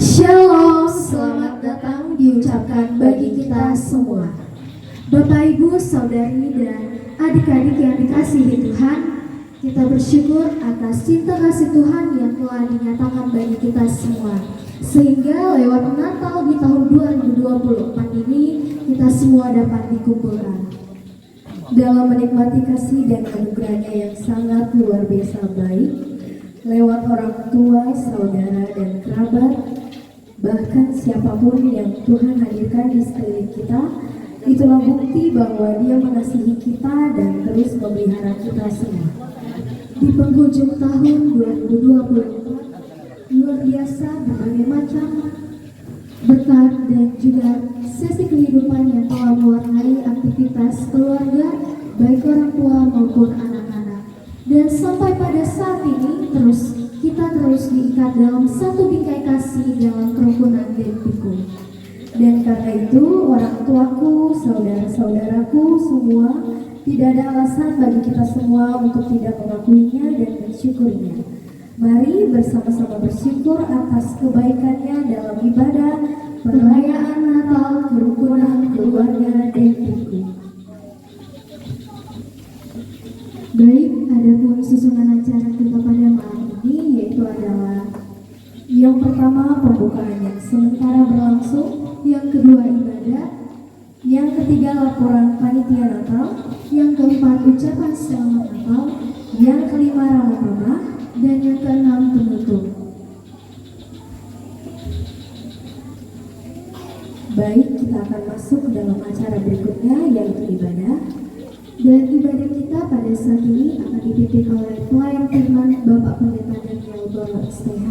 Shalom, selamat datang diucapkan bagi kita semua. Bapak, Ibu, Saudari, dan adik-adik yang dikasihi Tuhan, kita bersyukur atas cinta kasih Tuhan yang telah dinyatakan bagi kita semua. Sehingga lewat Natal di tahun 2024 ini, kita semua dapat dikumpulkan dalam menikmati kasih dan anugerahnya yang sangat luar biasa baik, lewat orang tua, saudara, dan kerabat, bahkan siapapun yang Tuhan hadirkan di sekeliling kita. Itulah bukti bahwa Dia mengasihi kita dan terus memelihara kita semua. Di penghujung tahun 2024, luar biasa berbagai macam berkat dan juga sesi kehidupan yang telah mewarnai aktivitas keluarga, baik orang tua maupun anak-anak. Dan sampai pada saat ini kita terus diikat dalam satu bingkai kasih dalam kerukunan dan pikul. Dan karena itu orang tuaku, saudara-saudaraku semua, tidak ada alasan bagi kita semua untuk tidak mengakuinya dan mensyukurinya. Mari bersama-sama bersyukur atas kebaikannya dalam ibadah perayaan Natal, kerukunan keluarga dan pikul. Baik, adapun susunan acara kita pada malam ini yaitu adalah yang pertama pembukaan yang sementara berlangsung, yang kedua ibadah, yang ketiga laporan panitia Natal, yang keempat ucapan selamat Natal, yang kelima ramah-ramah, dan yang keenam penutup. Baik, kita akan masuk ke dalam acara berikutnya yaitu ibadah. Dan ibadah kita pada saat ini akan dipimpin oleh pelayan firman Bapak Pendeta Daniel Bawa STH,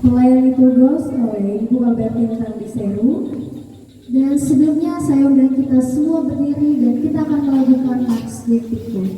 pelayan liturgos oleh Ibu Albertine Tangdiseru, Dan sebelumnya saya undang kita semua berdiri dan kita akan melakukan naks Pikul.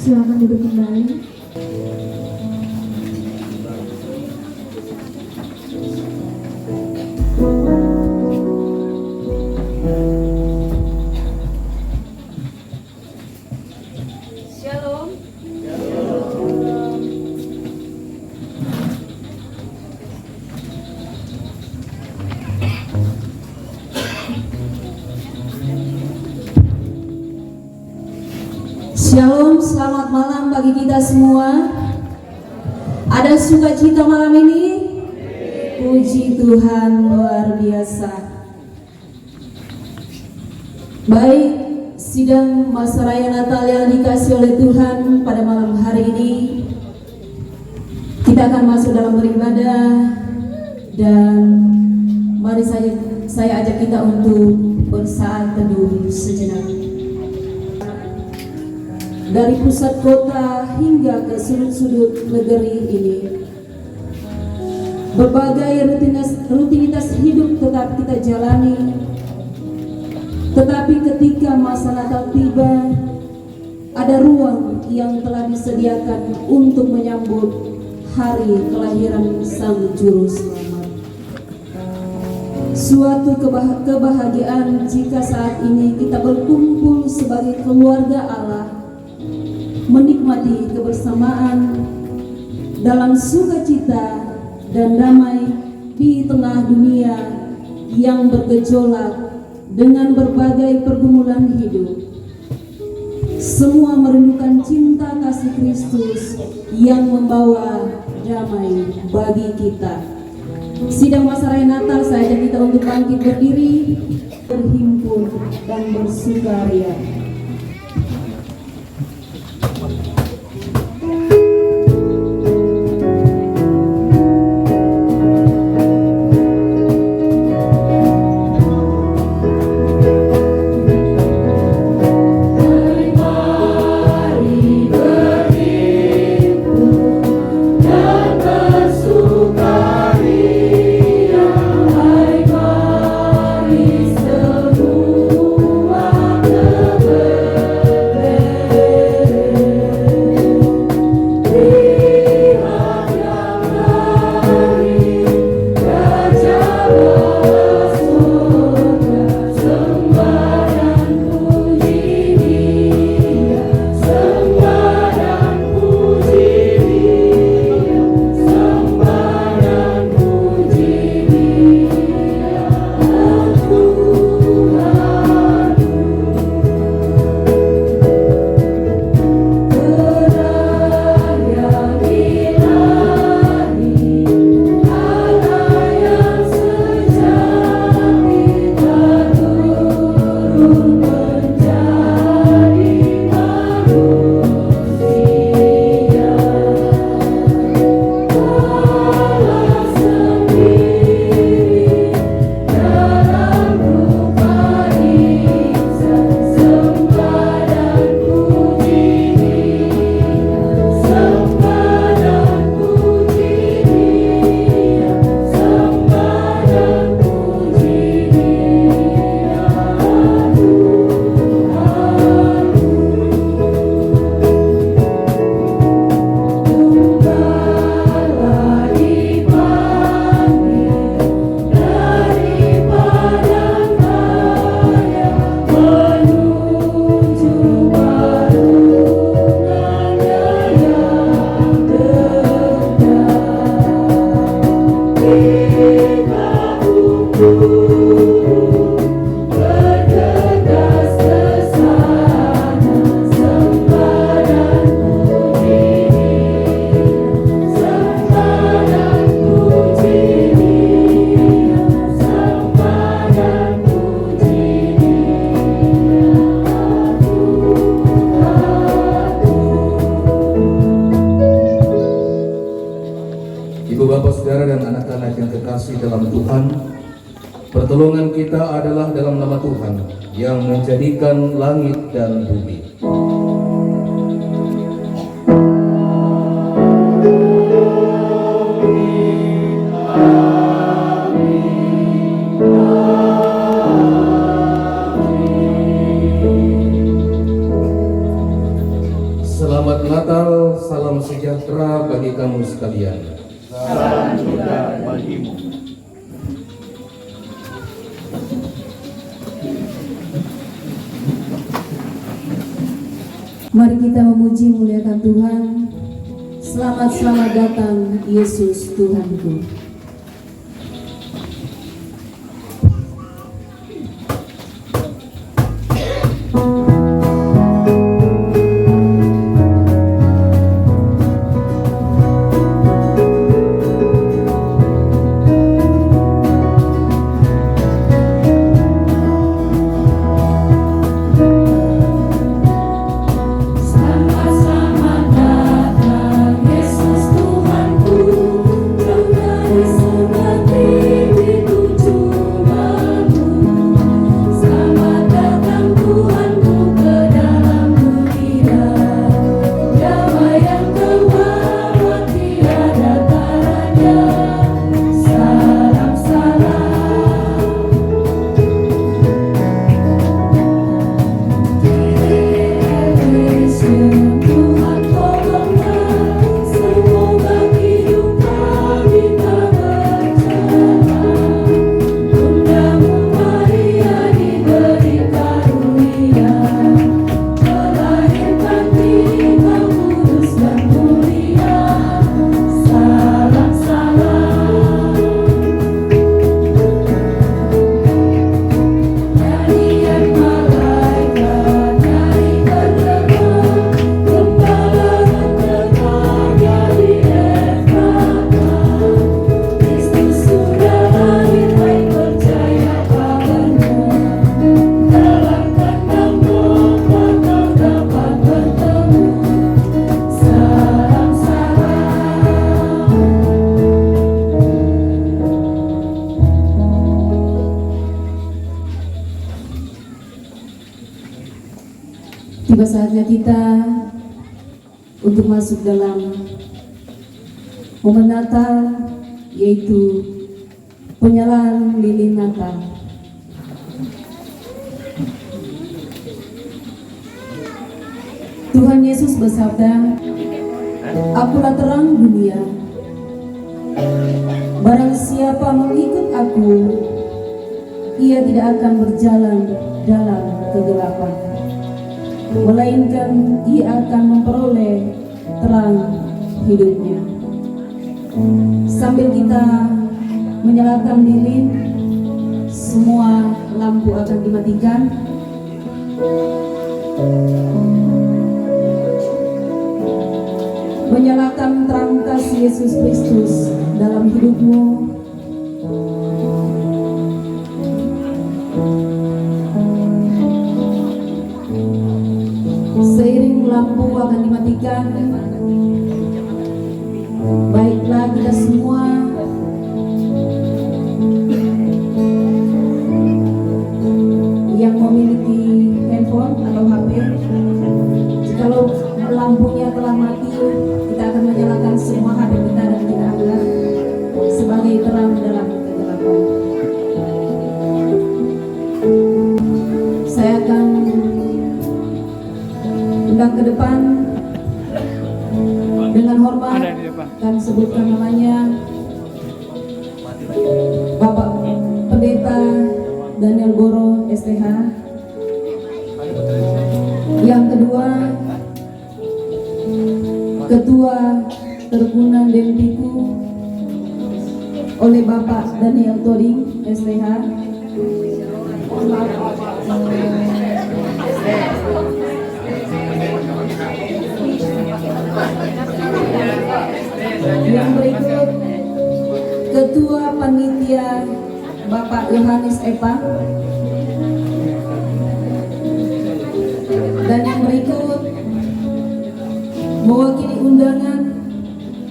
Silakan duduk kembali. Shalom. Shalom, selamat malam bagi kita semua. Ada sukacita malam ini? Puji Tuhan, luar biasa. Baik, sidang masa raya Natal yang dikasih oleh Tuhan pada malam hari ini, kita akan masuk dalam beribadah. Dan mari saya ajak kita untuk bersaat teduh sejenak. Dari pusat kota hingga ke sudut-sudut negeri ini, berbagai rutinitas hidup tetap kita jalani. Tetapi ketika masa Natal tiba, ada ruang yang telah disediakan untuk menyambut hari kelahiran Sang Juru Selamat. Suatu kebahagiaan jika saat ini kita berkumpul sebagai keluarga Allah, menikmati kebersamaan dalam sukacita dan damai di tengah dunia yang bergejolak dengan berbagai pergumulan hidup. Semua merindukan cinta kasih Kristus yang membawa damai bagi kita. Sidang masa raya Natal saya ajak kita untuk bangkit berdiri, berhimpun dan bersukaria. Ibu bapak saudara dan anak-anak yang terkasih dalam Tuhan, pertolongan kita adalah dalam nama Tuhan yang menjadikan langit dan bumi. Selamat Natal, salam sejahtera bagi kamu sekalian. Salam juga bagimu. Mari kita memuji muliakan Tuhan. Selamat datang Yesus Tuhanku. Selamat datang Yesus Tuhanku, Tiba saatnya kita untuk masuk dalam momen Natal, yaitu penyalaan lilin Natal. Tuhan Yesus bersabda, "Akulah terang dunia. Barang siapa mengikut Aku, ia tidak akan berjalan dalam kegelapan, melainkan ia akan memperoleh terang hidupnya." Sambil kita menyalakan lilin, semua lampu akan dimatikan. Menyalakan terang kasih Yesus Kristus dalam hidupmu. Seiring lampu akan dimatikan, baiklah kita semua yang memiliki handphone atau HP, jikalau lampunya telah mati, kita akan menyalakan semua HP kita dan kita anggap sebagai terang dalam kegelapan. Saya akan undang ke depan dengan hormat dan sebutkan namanya Bapak Pendeta Daniel Boro STH. Yang kedua, Ketua Terpunan Dempiku oleh Bapak Daniel Toding STH. Yang berikut, Ketua Panitia Bapak Yohanes Epa. Dan yang berikut, mewakili undangan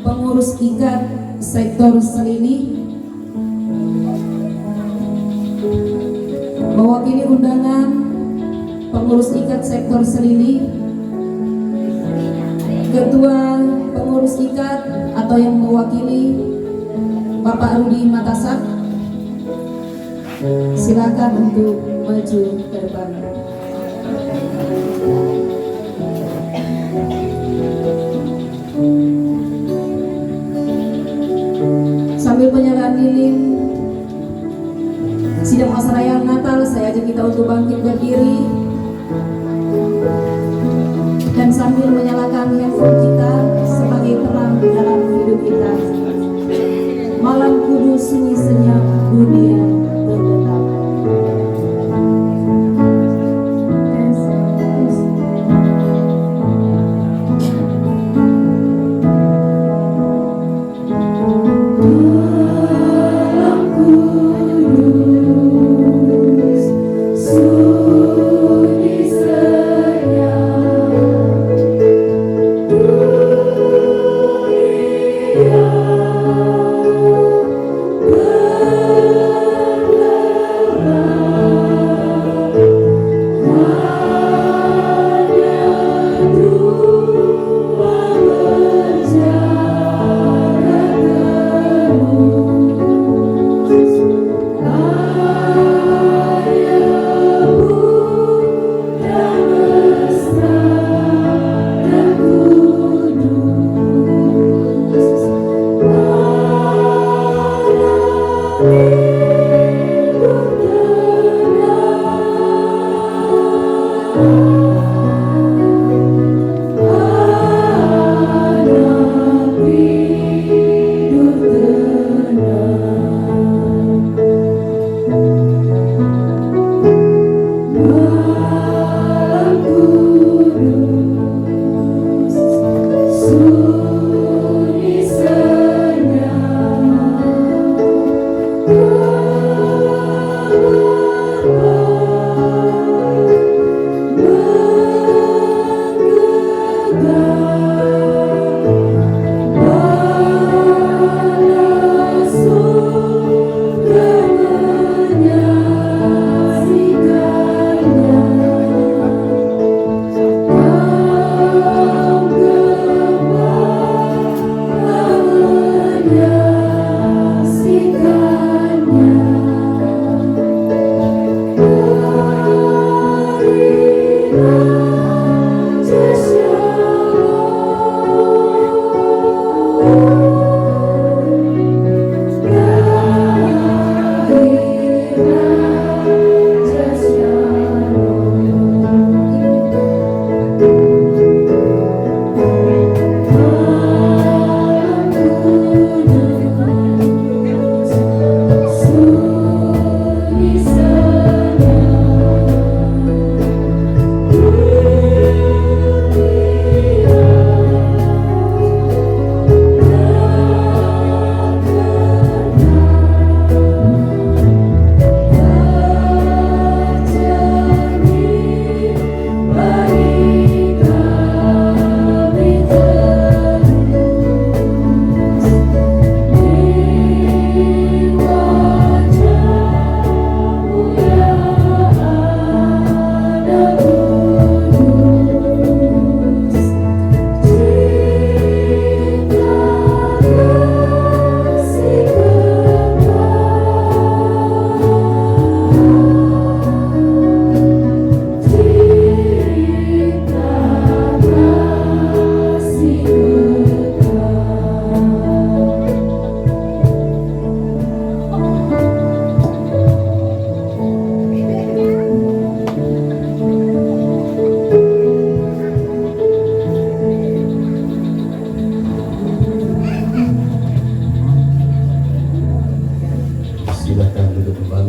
pengurus IKAT sektor Selini, mewakili undangan pengurus IKAT sektor Selini, Ketua pengurus IKAT atau yang mewakili Bapak Rudi Matasak, silakan untuk maju ke depan. Sambil penyalaan lilin sidang wasraya Natal, saya ajak kita untuk bangkit berdiri dan sambil menyalakan handphone kita sebagai terang dalam hidup kita. Malam kudus sunyi senyap, dunia terdetak. Berjarak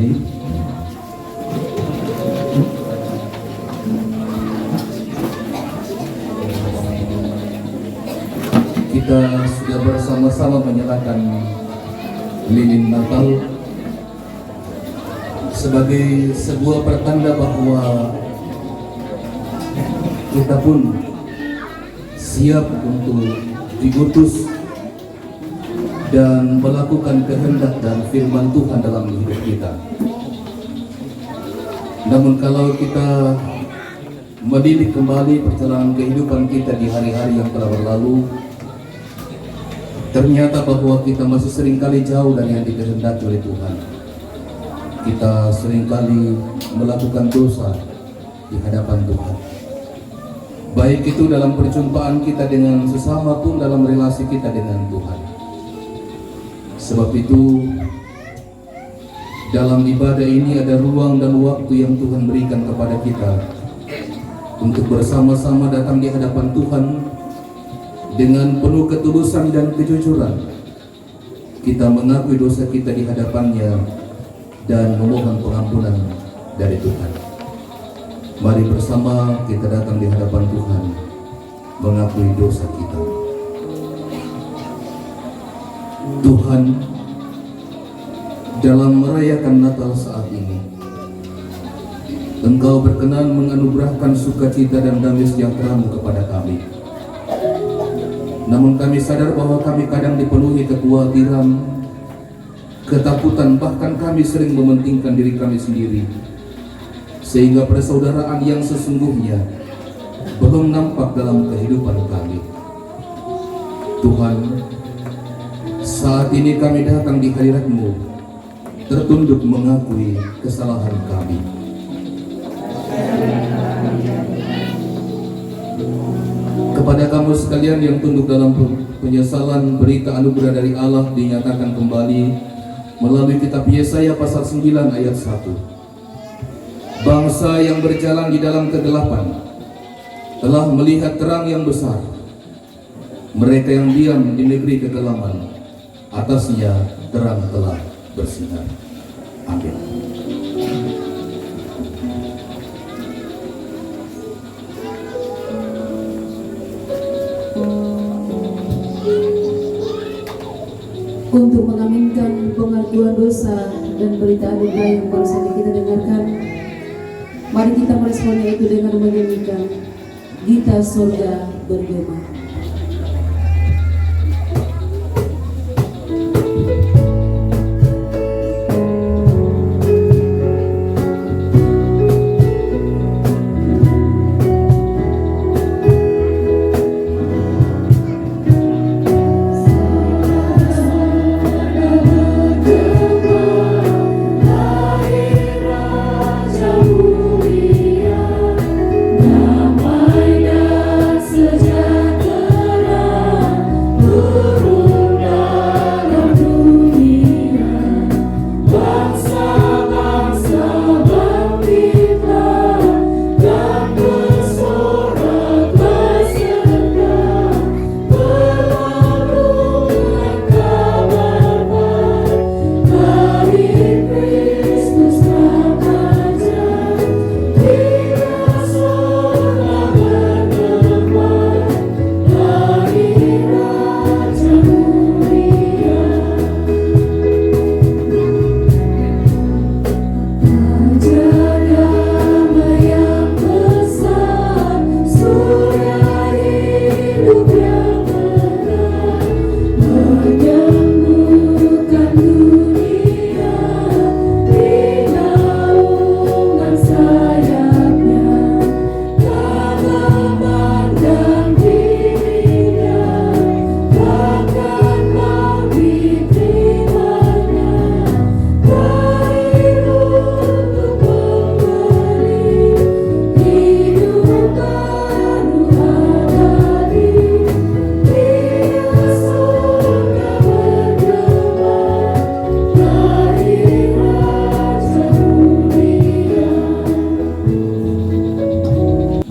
kembali. Kita sudah bersama-sama menyalakan lilin Natal sebagai sebuah pertanda bahwa kita pun siap untuk diutus dan melakukan kehendak dan firman Tuhan dalam hidup kita. Namun kalau kita menilik kembali perjalanan kehidupan kita di hari-hari yang telah berlalu, ternyata bahwa kita masih seringkali jauh dari yang dikehendaki oleh Tuhan. Kita seringkali melakukan dosa di hadapan Tuhan. Baik itu dalam perjumpaan kita dengan sesama pun dalam relasi kita dengan Tuhan. Sebab itu dalam ibadah ini ada ruang dan waktu yang Tuhan berikan kepada kita untuk bersama-sama datang di hadapan Tuhan dengan penuh ketulusan dan kejujuran. Kita mengakui dosa kita di hadapannya dan memohon pengampunan dari Tuhan. Mari bersama kita datang di hadapan Tuhan mengakui dosa kita. Tuhan, dalam merayakan Natal saat ini, Engkau berkenan menganugerahkan sukacita dan damai sejahtera-Mu kepada kami. Namun kami sadar bahwa kami kadang dipenuhi kekhawatiran, ketakutan, bahkan kami sering mementingkan diri kami sendiri, sehingga persaudaraan yang sesungguhnya belum nampak dalam kehidupan kami. Tuhan, saat ini kami datang di hadirat-Mu, tertunduk mengakui kesalahan kami. Kepada kamu sekalian yang tunduk dalam penyesalan, berita anugerah dari Allah dinyatakan kembali melalui kitab Yesaya pasal 9 ayat 1. Bangsa yang berjalan di dalam kegelapan telah melihat terang yang besar. Mereka yang diam di negeri kegelapan, atasnya terang telah bersinar. Amin. Untuk mengaminkan pengakuan dosa dan berita anugerah yang baru saja kita dengarkan, mari kita meresponnya itu dengan menyanyikan Gita Sorga Bergema.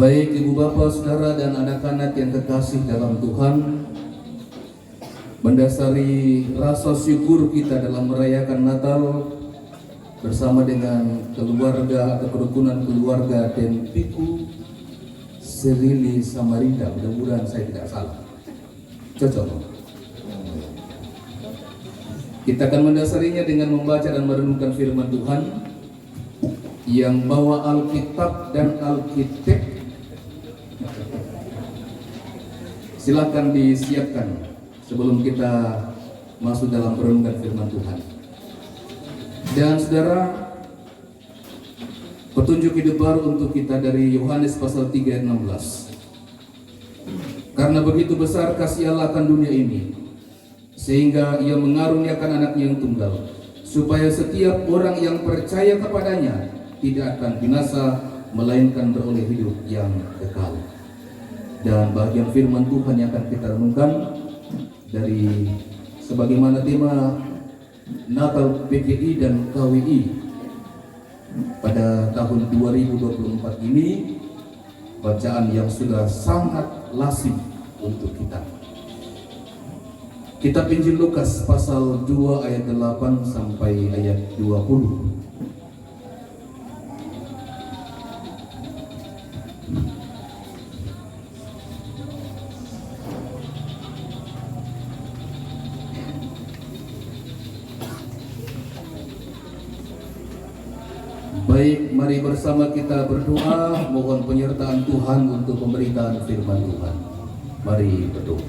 Baik Ibu Bapak, Saudara dan anak-anak yang kekasih dalam Tuhan, mendasari rasa syukur kita dalam merayakan Natal, bersama dengan keluarga atau kerukunan keluarga Denpiku Selili Samarinda. Mudah-mudahan saya tidak salah. Cocok. Kita akan mendasarinya dengan membaca dan merenungkan firman Tuhan yang bawa Alkitab dan Alkitab. Silakan disiapkan sebelum kita masuk dalam merenungkan firman Tuhan. Dan saudara, petunjuk hidup baru untuk kita dari Yohanes pasal 3 ayat 16. Karena begitu besar kasih Allah akan dunia ini, sehingga ia mengaruniakan anaknya yang tunggal, supaya setiap orang yang percaya kepadanya tidak akan binasa, melainkan beroleh hidup yang kekal. Dan bagian firman Tuhan yang akan kita renungkan dari sebagaimana tema Natal PGI dan KWI pada tahun 2024 ini, bacaan yang sudah sangat lazim untuk kita. Kitab Injil Lukas pasal 2 ayat 8 sampai ayat 20. Baik, mari bersama kita berdoa, mohon penyertaan Tuhan untuk pemberitaan firman Tuhan. Mari berdoa.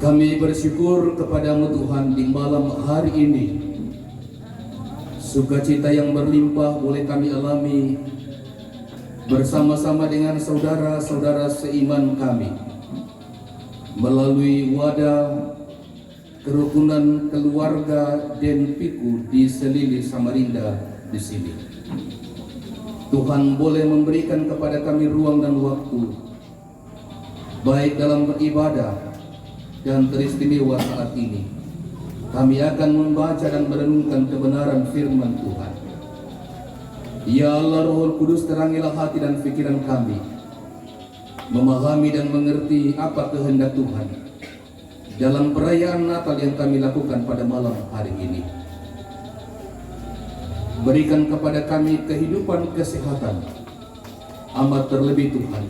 Kami bersyukur kepadamu Tuhan di malam hari ini. Sukacita yang berlimpah boleh kami alami bersama-sama dengan saudara-saudara seiman kami melalui wadah kerukunan keluarga Denpiku di Selili Samarinda di sini. Tuhan boleh memberikan kepada kami ruang dan waktu, baik dalam beribadah dan teristimewa saat ini. Kami akan membaca dan merenungkan kebenaran firman Tuhan. Ya Allah, Roh Kudus, terangilah hati dan pikiran kami, memahami dan mengerti apa kehendak Tuhan dalam perayaan Natal yang kami lakukan pada malam hari ini. Berikan kepada kami kehidupan kesehatan, amat terlebih Tuhan,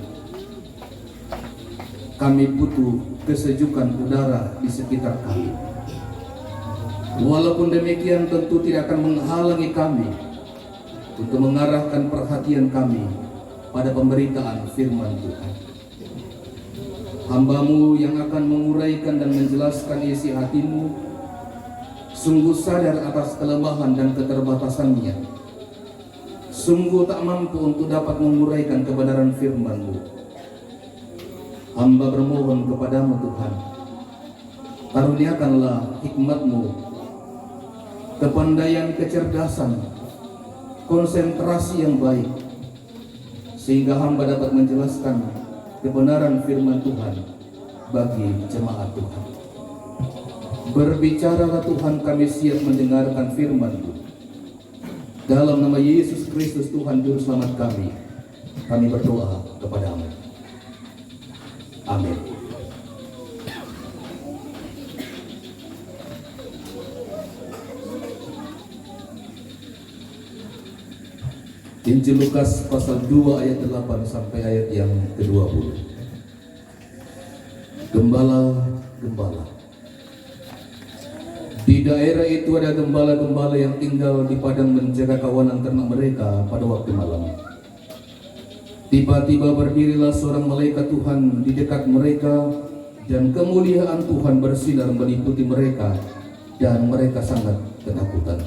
kami butuh kesejukan udara di sekitar kami. Walaupun demikian tentu tidak akan menghalangi kami untuk mengarahkan perhatian kami pada pemberitaan firman Tuhan. Hamba-Mu yang akan menguraikan dan menjelaskan isi hati-Mu sungguh sadar atas kelemahan dan keterbatasannya. Sungguh tak mampu untuk dapat menguraikan kebenaran firman-Mu. Hamba bermohon kepadamu Tuhan, karuniakanlah hikmat-Mu, kepandaian, kecerdasan, konsentrasi yang baik, sehingga hamba dapat menjelaskan kebenaran firman Tuhan bagi jemaat Tuhan. Berbicaralah Tuhan, kami siap mendengarkan firman-Mu. Dalam nama Yesus Kristus Tuhan Juru Selamat kami berdoa kepadamu. Amin. Injil Lukas pasal 2 ayat 8 sampai ayat yang ke-20. Gembala-gembala. Di daerah itu ada gembala-gembala yang tinggal di padang menjaga kawanan ternak mereka pada waktu malam. Tiba-tiba berdirilah seorang malaikat Tuhan di dekat mereka, dan kemuliaan Tuhan bersinar meliputi mereka, dan mereka sangat ketakutan.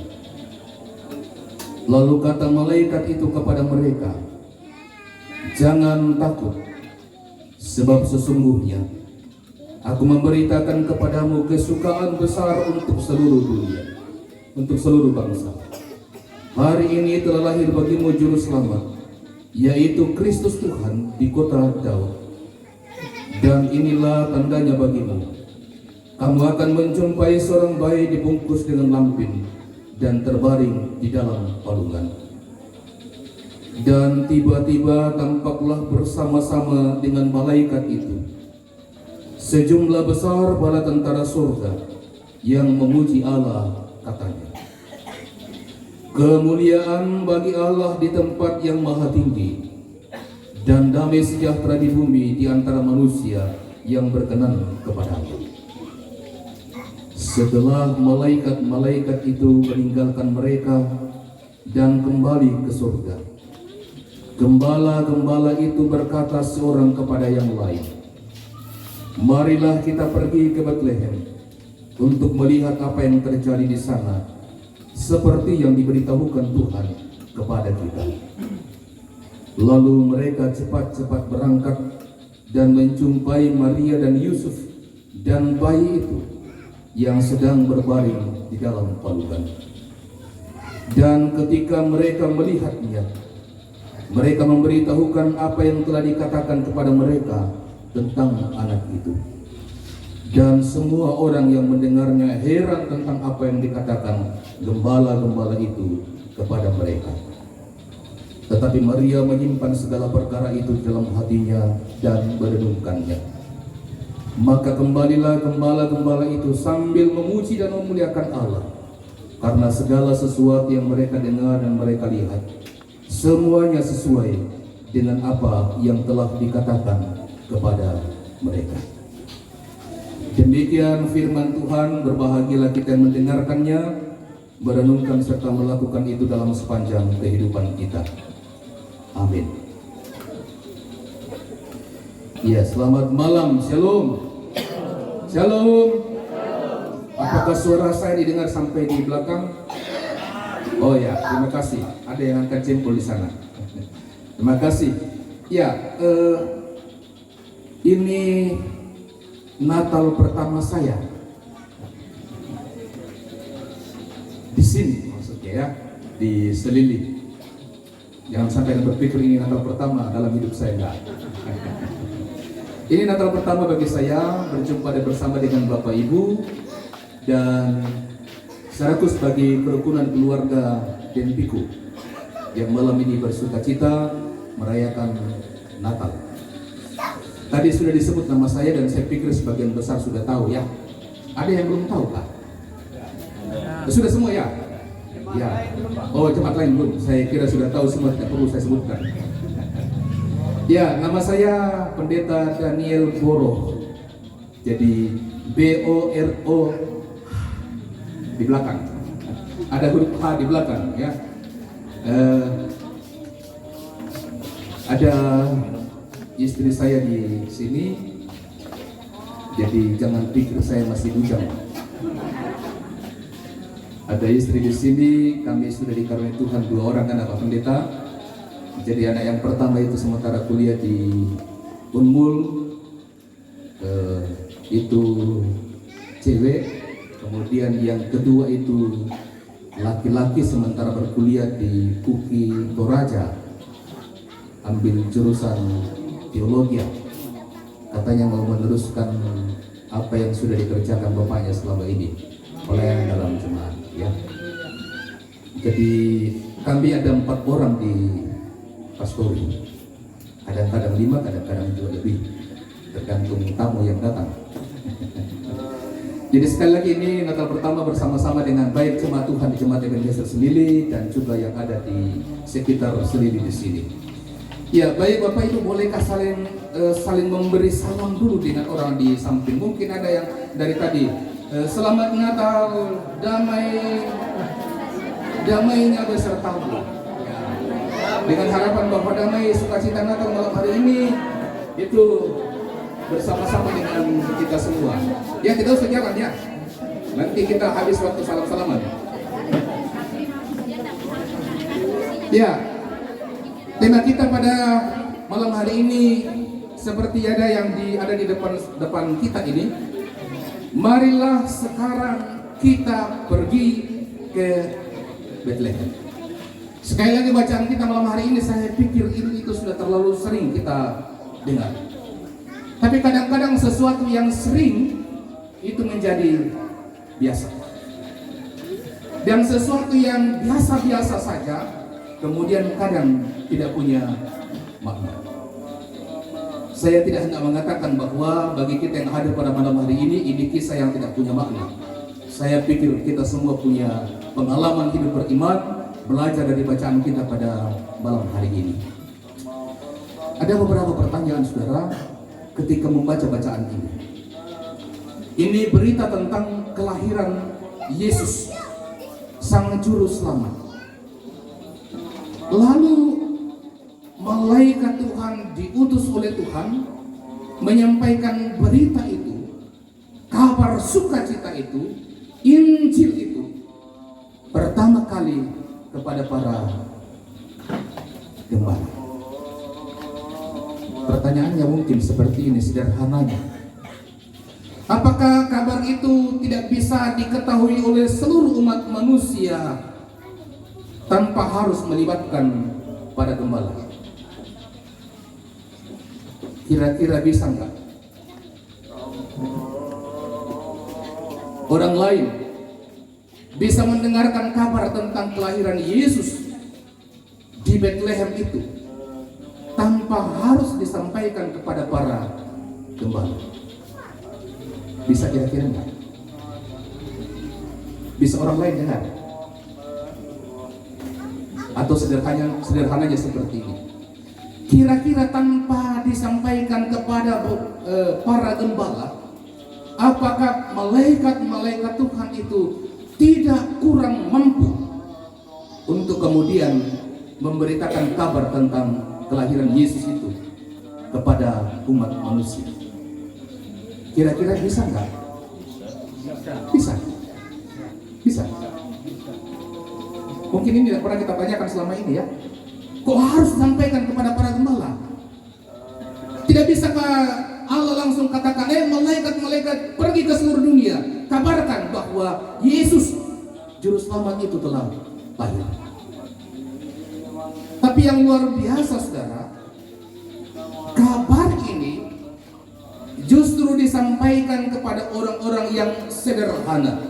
Lalu kata malaikat itu kepada mereka, "Jangan takut, sebab sesungguhnya Aku memberitakan kepadamu kesukaan besar untuk seluruh dunia, untuk seluruh bangsa. Hari ini telah lahir bagimu Juru Selamat, yaitu Kristus Tuhan di kota Daud. Dan inilah tandanya bagimu, kamu akan menjumpai seorang bayi dibungkus dengan lampin dan terbaring di dalam palungan." Dan tiba-tiba tampaklah bersama-sama dengan malaikat itu sejumlah besar bala tentara surga yang memuji Allah, katanya, Kemuliaan bagi Allah di tempat yang maha tinggi, dan damai sejahtera di bumi di antara manusia yang berkenan kepada-Nya. Setelah malaikat-malaikat itu meninggalkan mereka dan kembali ke surga, gembala-gembala itu berkata seorang kepada yang lain, "Marilah kita pergi ke Betlehem untuk melihat apa yang terjadi di sana, seperti yang diberitahukan Tuhan kepada kita." Lalu mereka cepat-cepat berangkat dan menjumpai Maria dan Yusuf dan bayi itu yang sedang berbaring di dalam palungan. Dan ketika mereka melihatnya, mereka memberitahukan apa yang telah dikatakan kepada mereka tentang anak itu. Dan semua orang yang mendengarnya heran tentang apa yang dikatakan gembala-gembala itu kepada mereka. Tetapi Maria menyimpan segala perkara itu dalam hatinya dan merenungkannya. Maka kembalilah gembala-gembala itu sambil memuji dan memuliakan Allah, karena segala sesuatu yang mereka dengar dan mereka lihat, semuanya sesuai dengan apa yang telah dikatakan kepada mereka. Demikian firman Tuhan. Berbahagialah kita yang mendengarkannya, merenungkan serta melakukan itu dalam sepanjang kehidupan kita. Amin. Ya, selamat malam. Shalom. Shalom. Apakah suara saya didengar sampai di belakang? Oh ya, terima kasih. Ada yang angkat jempol di sana. Terima kasih. Ya, ini Natal pertama saya di sini, maksudnya ya, di Selili. Jangan sampai berpikir ini Natal pertama dalam hidup saya, enggak. Ini Natal pertama bagi saya berjumpa dan bersama dengan Bapak Ibu dan sekaligus bagi kerukunan keluarga Denpiku yang malam ini bersukacita merayakan Natal. Tadi sudah disebut nama saya dan saya pikir sebagian besar sudah tahu ya. Ada yang belum tahu kah? Sudah semua ya? Ya. Oh, jemaat lain belum. Saya kira sudah tahu semua, tidak perlu saya sebutkan. Ya, nama saya Pendeta Daniel Boro. Jadi B-O-R-O di belakang. Ada huruf H di belakang ya. Ada istri saya di sini. Jadi jangan pikir saya masih bujang. Ada istri di sini. Kami sudah dikaruniai Tuhan 2 orang kan, Pak Pendeta. Jadi anak yang pertama itu sementara kuliah di Unmul, itu cewek. Kemudian yang kedua itu laki-laki sementara berkuliah di UKI Toraja, ambil jurusan teologi. Katanya mau meneruskan apa yang sudah dikerjakan bapaknya selama ini oleh dalam jemaat ya. Jadi kami ada 4 orang di pastori, kadang-kadang 5, kadang-kadang juga lebih, tergantung tamu yang datang. Jadi sekali lagi ini Natal pertama bersama-sama dengan baik jemaat Tuhan di Jemaat Ebenezer Selili dan juga yang ada di sekitar Selili di sini. Ya, baik Bapak Ibu, bolehkah saling memberi salam dulu dengan orang di samping? Mungkin ada yang dari tadi, selamat Natal, damainya besertamu. Dengan harapan bahwa damai sukacita Natal malam hari ini itu bersama-sama dengan kita semua. Ya, kita harus jalan ya. Nanti kita habis waktu salam-salaman. Ya, tema kita pada malam hari ini seperti ada yang ada di depan kita ini. Marilah sekarang kita pergi ke Bethlehem. Sekali lagi bacaan kita malam hari ini, saya pikir itu sudah terlalu sering kita dengar. Tapi kadang-kadang sesuatu yang sering itu menjadi biasa. Dan sesuatu yang biasa-biasa saja kemudian kadang tidak punya makna. Saya tidak hendak mengatakan bahwa bagi kita yang hadir pada malam hari ini kisah yang tidak punya makna. Saya pikir kita semua punya pengalaman hidup beriman, belajar dari bacaan kita pada malam hari ini. Ada beberapa pertanyaan saudara ketika membaca bacaan ini. Ini berita tentang kelahiran Yesus, Sang Juru Selamat. Lalu malaikat Tuhan diutus oleh Tuhan menyampaikan berita itu, kabar sukacita itu, Injil itu pertama kali kepada para gembala. Pertanyaannya mungkin seperti ini sederhananya. Apakah kabar itu tidak bisa diketahui oleh seluruh umat manusia tanpa harus melibatkan para gembala? Kira-kira bisa enggak? Orang lain bisa mendengarkan kabar tentang kelahiran Yesus di Bethlehem itu tanpa harus disampaikan kepada para gembala. Bisa kira-kira enggak? Bisa orang lain dengar? Atau sederhananya seperti ini. Kira-kira tanpa disampaikan kepada para gembala, apakah malaikat-malaikat Tuhan itu tidak kurang mampu untuk kemudian memberitakan kabar tentang kelahiran Yesus itu kepada umat manusia? Kira-kira bisa nggak? Bisa. Bisa. Mungkin ini tidak pernah kita tanyakan selama ini ya. Kok harus disampaikan kepada para gembala? Tidak bisakah Allah langsung katakan, malaikat-malaikat pergi ke seluruh dunia, kabarkan bahwa Yesus Juru Selamat itu telah lahir. Tapi yang luar biasa saudara, kabar ini justru disampaikan kepada orang-orang yang sederhana,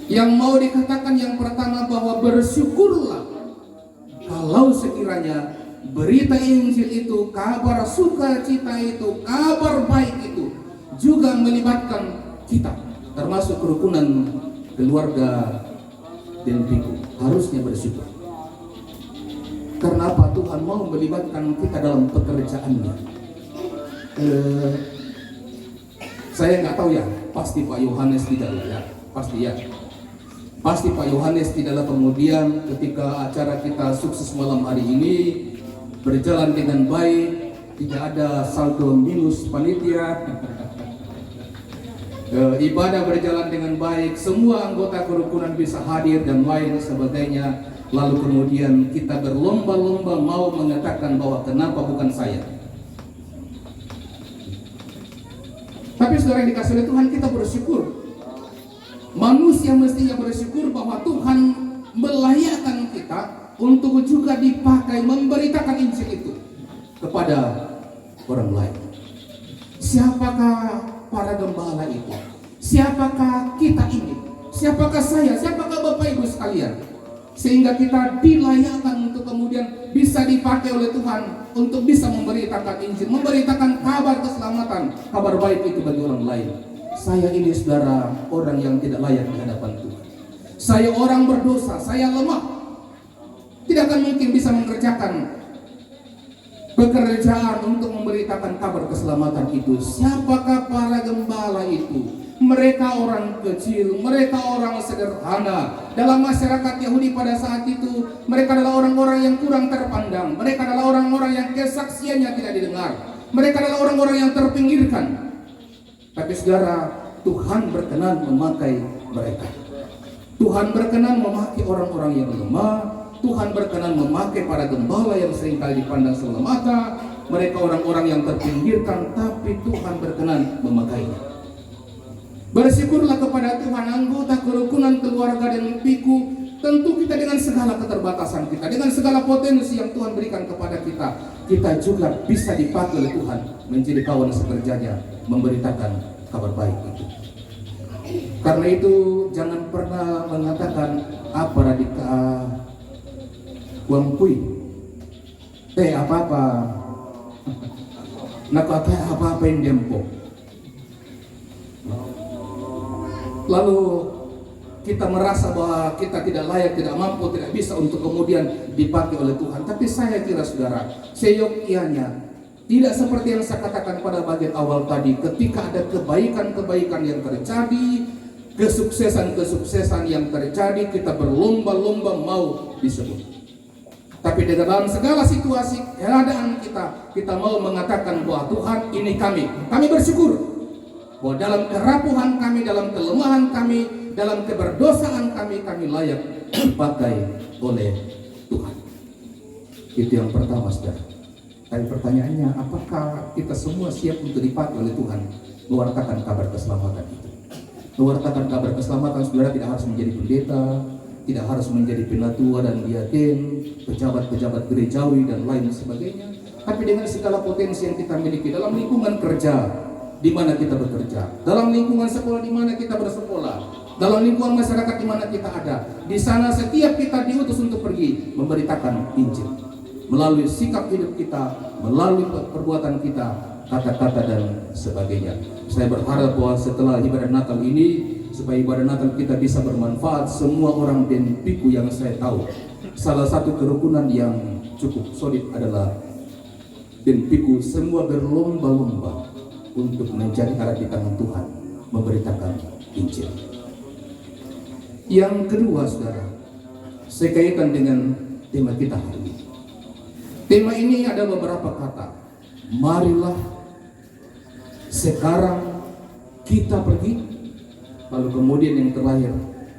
yang mau dikatakan yang pertama bahwa bersyukurlah kalau sekiranya berita Injil itu, kabar sukacita itu, kabar baik itu juga melibatkan kita, termasuk kerukunan keluarga dan biku. Harusnya bersyukur. Karena apa? Tuhan mau melibatkan kita dalam pekerjaannya. Saya nggak tahu ya, pasti Pak Yohanes tidak ya, pasti ya. Pasti Pak Yohanes tidaklah kemudian ketika acara kita sukses malam hari ini berjalan dengan baik, tidak ada saldo minus panitia, ibadah berjalan dengan baik, semua anggota kerukunan bisa hadir dan lain sebagainya. Lalu kemudian kita berlomba-lomba mau mengatakan bahwa kenapa bukan saya. Tapi saudara yang dikasih oleh Tuhan, kita bersyukur. Manusia mestinya bersyukur bahwa Tuhan melayakkan kita untuk juga dipakai memberitakan Injil itu kepada orang lain. Siapakah para gembala itu? Siapakah kita ini? Siapakah saya? Siapakah Bapak Ibu sekalian? Sehingga kita dilayakkan untuk kemudian bisa dipakai oleh Tuhan untuk bisa memberitakan Injil, memberitakan kabar keselamatan, kabar baik itu bagi orang lain. Saya ini saudara, orang yang tidak layak di hadapan Tuhan. Saya orang berdosa, saya lemah. Tidak akan mungkin bisa mengerjakan pekerjaan untuk memberitakan kabar keselamatan itu. Siapakah para gembala itu? Mereka orang kecil, mereka orang sederhana. Dalam masyarakat Yahudi pada saat itu, mereka adalah orang-orang yang kurang terpandang. Mereka adalah orang-orang yang kesaksiannya tidak didengar. Mereka adalah orang-orang yang terpinggirkan. Tapi saudara, Tuhan berkenan memakai mereka. Tuhan berkenan memakai orang-orang yang lemah. Tuhan berkenan memakai para gembala yang seringkali dipandang sebelah mata. Mereka orang-orang yang terpinggirkan, tapi Tuhan berkenan memakainya. Bersyukurlah kepada Tuhan, anggota kerukunan keluarga dan biku. Tentu kita dengan segala keterbatasan kita, dengan segala potensi yang Tuhan berikan kepada kita, kita juga bisa dipakai oleh Tuhan menjadi kawan sekerjanya, memberitakan kabar baik itu. Karena itu jangan pernah mengatakan apa radika wangpui teh apa-apa nak apa-apa yang dempo. Lalu kita merasa bahwa kita tidak layak, tidak mampu, tidak bisa untuk kemudian dipakai oleh Tuhan. Tapi saya kira saudara, seyogyanya, tidak seperti yang saya katakan pada bagian awal tadi, ketika ada kebaikan-kebaikan yang terjadi, kesuksesan-kesuksesan yang terjadi, kita berlomba-lomba mau disebut. Tapi dalam segala situasi keadaan kita mau mengatakan bahwa Tuhan, ini kami bersyukur bahwa dalam kerapuhan kami, dalam kelemahan kami, dalam keberdosaan kami layak dipakai oleh Tuhan. Itu yang pertama, saudara. Tapi pertanyaannya, apakah kita semua siap untuk dipakai oleh Tuhan mewartakan kabar keselamatan itu? Mewartakan kabar keselamatan, saudara, tidak harus menjadi pendeta, tidak harus menjadi penatua dan diaken, pejabat-pejabat gerejawi dan lain sebagainya. Tapi dengan segala potensi yang kita miliki dalam lingkungan kerja di mana kita bekerja, dalam lingkungan sekolah di mana kita bersekolah, dalam lingkungan masyarakat di mana kita ada, di sana setiap kita diutus untuk pergi memberitakan Injil melalui sikap hidup kita, melalui perbuatan kita, kata-kata dan sebagainya. Saya berharap bahwa setelah ibadah Natal ini, supaya ibadah Natal kita bisa bermanfaat, semua orang Denpiku yang saya tahu, salah satu kerukunan yang cukup solid adalah Denpiku semua berlomba-lomba untuk menjadi alat di tangan Tuhan memberitakan Injil. Yang kedua, saudara, saya kaitkan dengan tema kita hari ini. Tema ini ada beberapa kata. Marilah sekarang kita pergi. Lalu kemudian yang terakhir,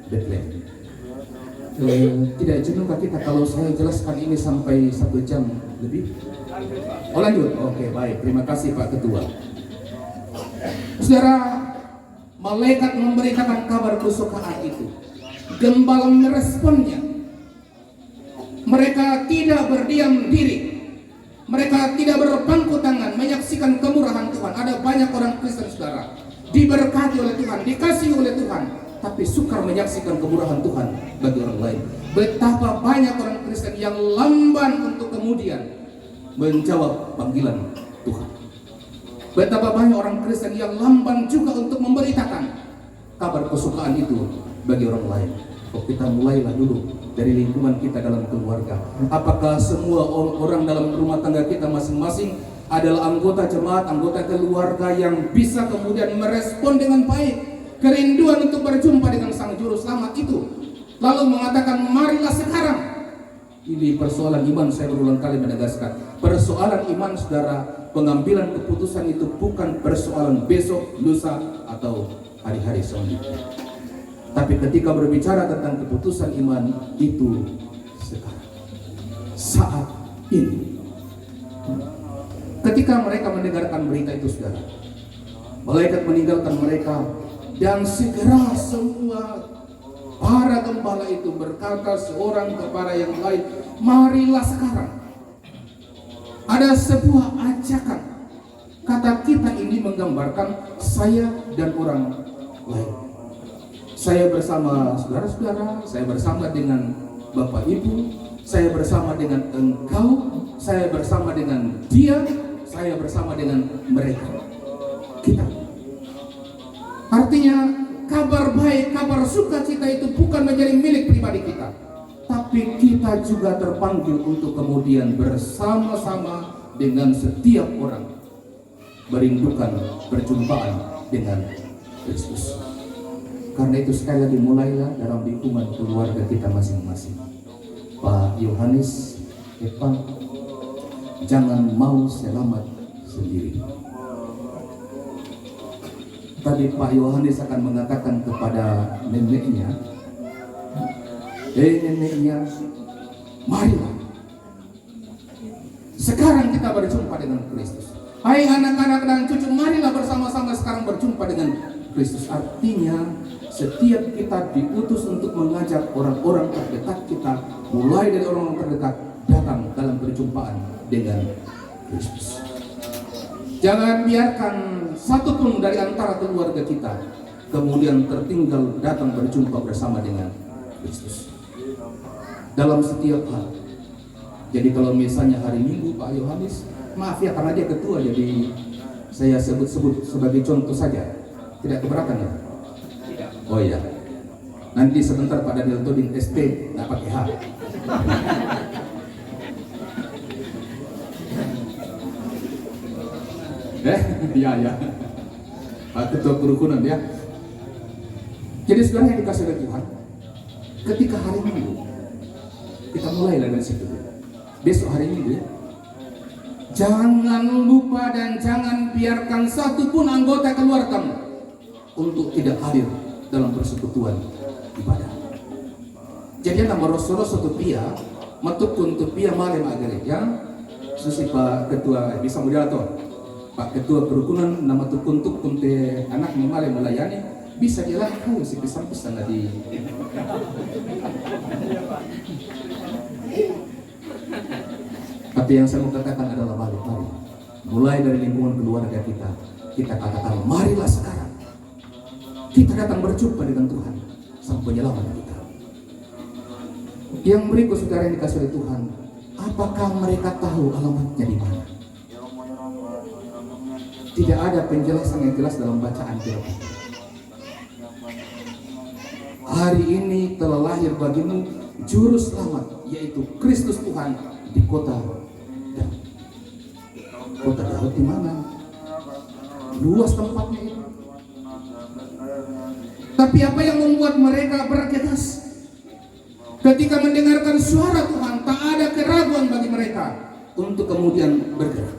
Bethlehem. Tidak jenuhkah kita kalau saya jelaskan ini sampai 1 jam lebih? Oh, lanjut? Oke, baik. Terima kasih Pak Ketua. Saudara, malaikat memberitakan kabar kesukaan itu. Gembala meresponnya. Mereka tidak berdiam diri. Mereka tidak berpangku tangan menyaksikan kemurahan Tuhan. Ada banyak orang Kristen, saudara, diberkati oleh Tuhan, dikasihi oleh Tuhan, tapi sukar menyaksikan kemurahan Tuhan bagi orang lain. Betapa banyak orang Kristen yang lamban untuk kemudian menjawab panggilan Tuhan. Betapa banyak orang Kristen yang lamban juga untuk memberitakan kabar kesukaan itu bagi orang lain. Kok kita mulailah dulu dari lingkungan kita dalam keluarga. Apakah semua orang dalam rumah tangga kita masing-masing adalah anggota jemaat, anggota keluarga yang bisa kemudian merespon dengan baik kerinduan untuk berjumpa dengan Sang Juru Selamat itu, lalu mengatakan marilah sekarang. Ini persoalan iman, saya berulang kali menegaskan. Persoalan iman, saudara, pengambilan keputusan itu bukan persoalan besok, lusa, atau hari-hari selanjutnya. Tapi ketika berbicara tentang keputusan iman itu sekarang, saat ini. Ketika mereka mendengarkan berita itu, saudara, malaikat meninggalkan mereka dan segera semua para gembala itu berkata seorang kepada yang lain, marilah sekarang. Ada sebuah ajakan. Kata kita ini menggambarkan saya dan orang lain. Saya bersama saudara-saudara, saya bersama dengan Bapak Ibu, saya bersama dengan engkau, saya bersama dengan dia, saya bersama dengan mereka. Kita. Artinya kabar baik, kabar sukacita itu bukan menjadi milik pribadi kita, tapi kita juga terpanggil untuk kemudian bersama-sama dengan setiap orang merindukan perjumpaan dengan Kristus. Karena itu sekali lagi mulailah dalam lingkungan keluarga kita masing-masing. Pak Yohanes, Evan, jangan mau selamat sendiri. Tadi Pak Yohanes akan mengatakan kepada neneknya, neneknya, marilah sekarang kita berjumpa dengan Kristus. Hai anak-anak dan cucu, marilah bersama-sama sekarang berjumpa dengan Kristus. Artinya setiap kita diutus untuk mengajak orang-orang terdekat kita, mulai dari orang-orang terdekat, datang dalam perjumpaan dengan Kristus. Jangan biarkan satupun dari antara keluarga kita kemudian tertinggal datang berjumpa bersama dengan Kristus dalam setiap hal. Jadi kalau misalnya hari Minggu Pak Yohanes, maaf ya karena dia ketua, jadi saya sebut-sebut sebagai contoh saja, tidak keberatan ya? Oh iya. Nanti sebentar Pak Daniel Toding SP nggak pakai H. Ya. Pak Ketua Kerukunan ya. Jadi saudara yang dikasih oleh Tuhan, ketika hari Minggu, kita mulai dari situ. Besok hari Minggu ya. Jangan lupa dan jangan biarkan satupun anggota keluargamu untuk tidak hadir dalam persekutuan ibadah. Jadi nama Rosso tupia, matukun tupia malem gereja, susi Pak Ketua bisa moderator. Pak Ketua Kerukunan nama tukun te anak memale melayani bisa dilakukan si pesan-pesan tadi. Tapi yang saya mau katakan adalah mari mulai dari lingkungan keluarga kita katakan marilah sekarang kita datang berjumpa dengan Tuhan sang penyelamat kita. Yang berikut saudara yang dikasih oleh Tuhan, apakah mereka tahu alamatnya di mana? Tidak ada penjelasan yang jelas dalam bacaan Firman. Hari ini telah lahir bagimu juru selamat, yaitu Kristus Tuhan di kota Daud. Kota Daud di mana? Luas tempatnya itu. Tapi apa yang membuat mereka bergegas? Ketika mendengarkan suara Tuhan, tak ada keraguan bagi mereka untuk kemudian bergerak.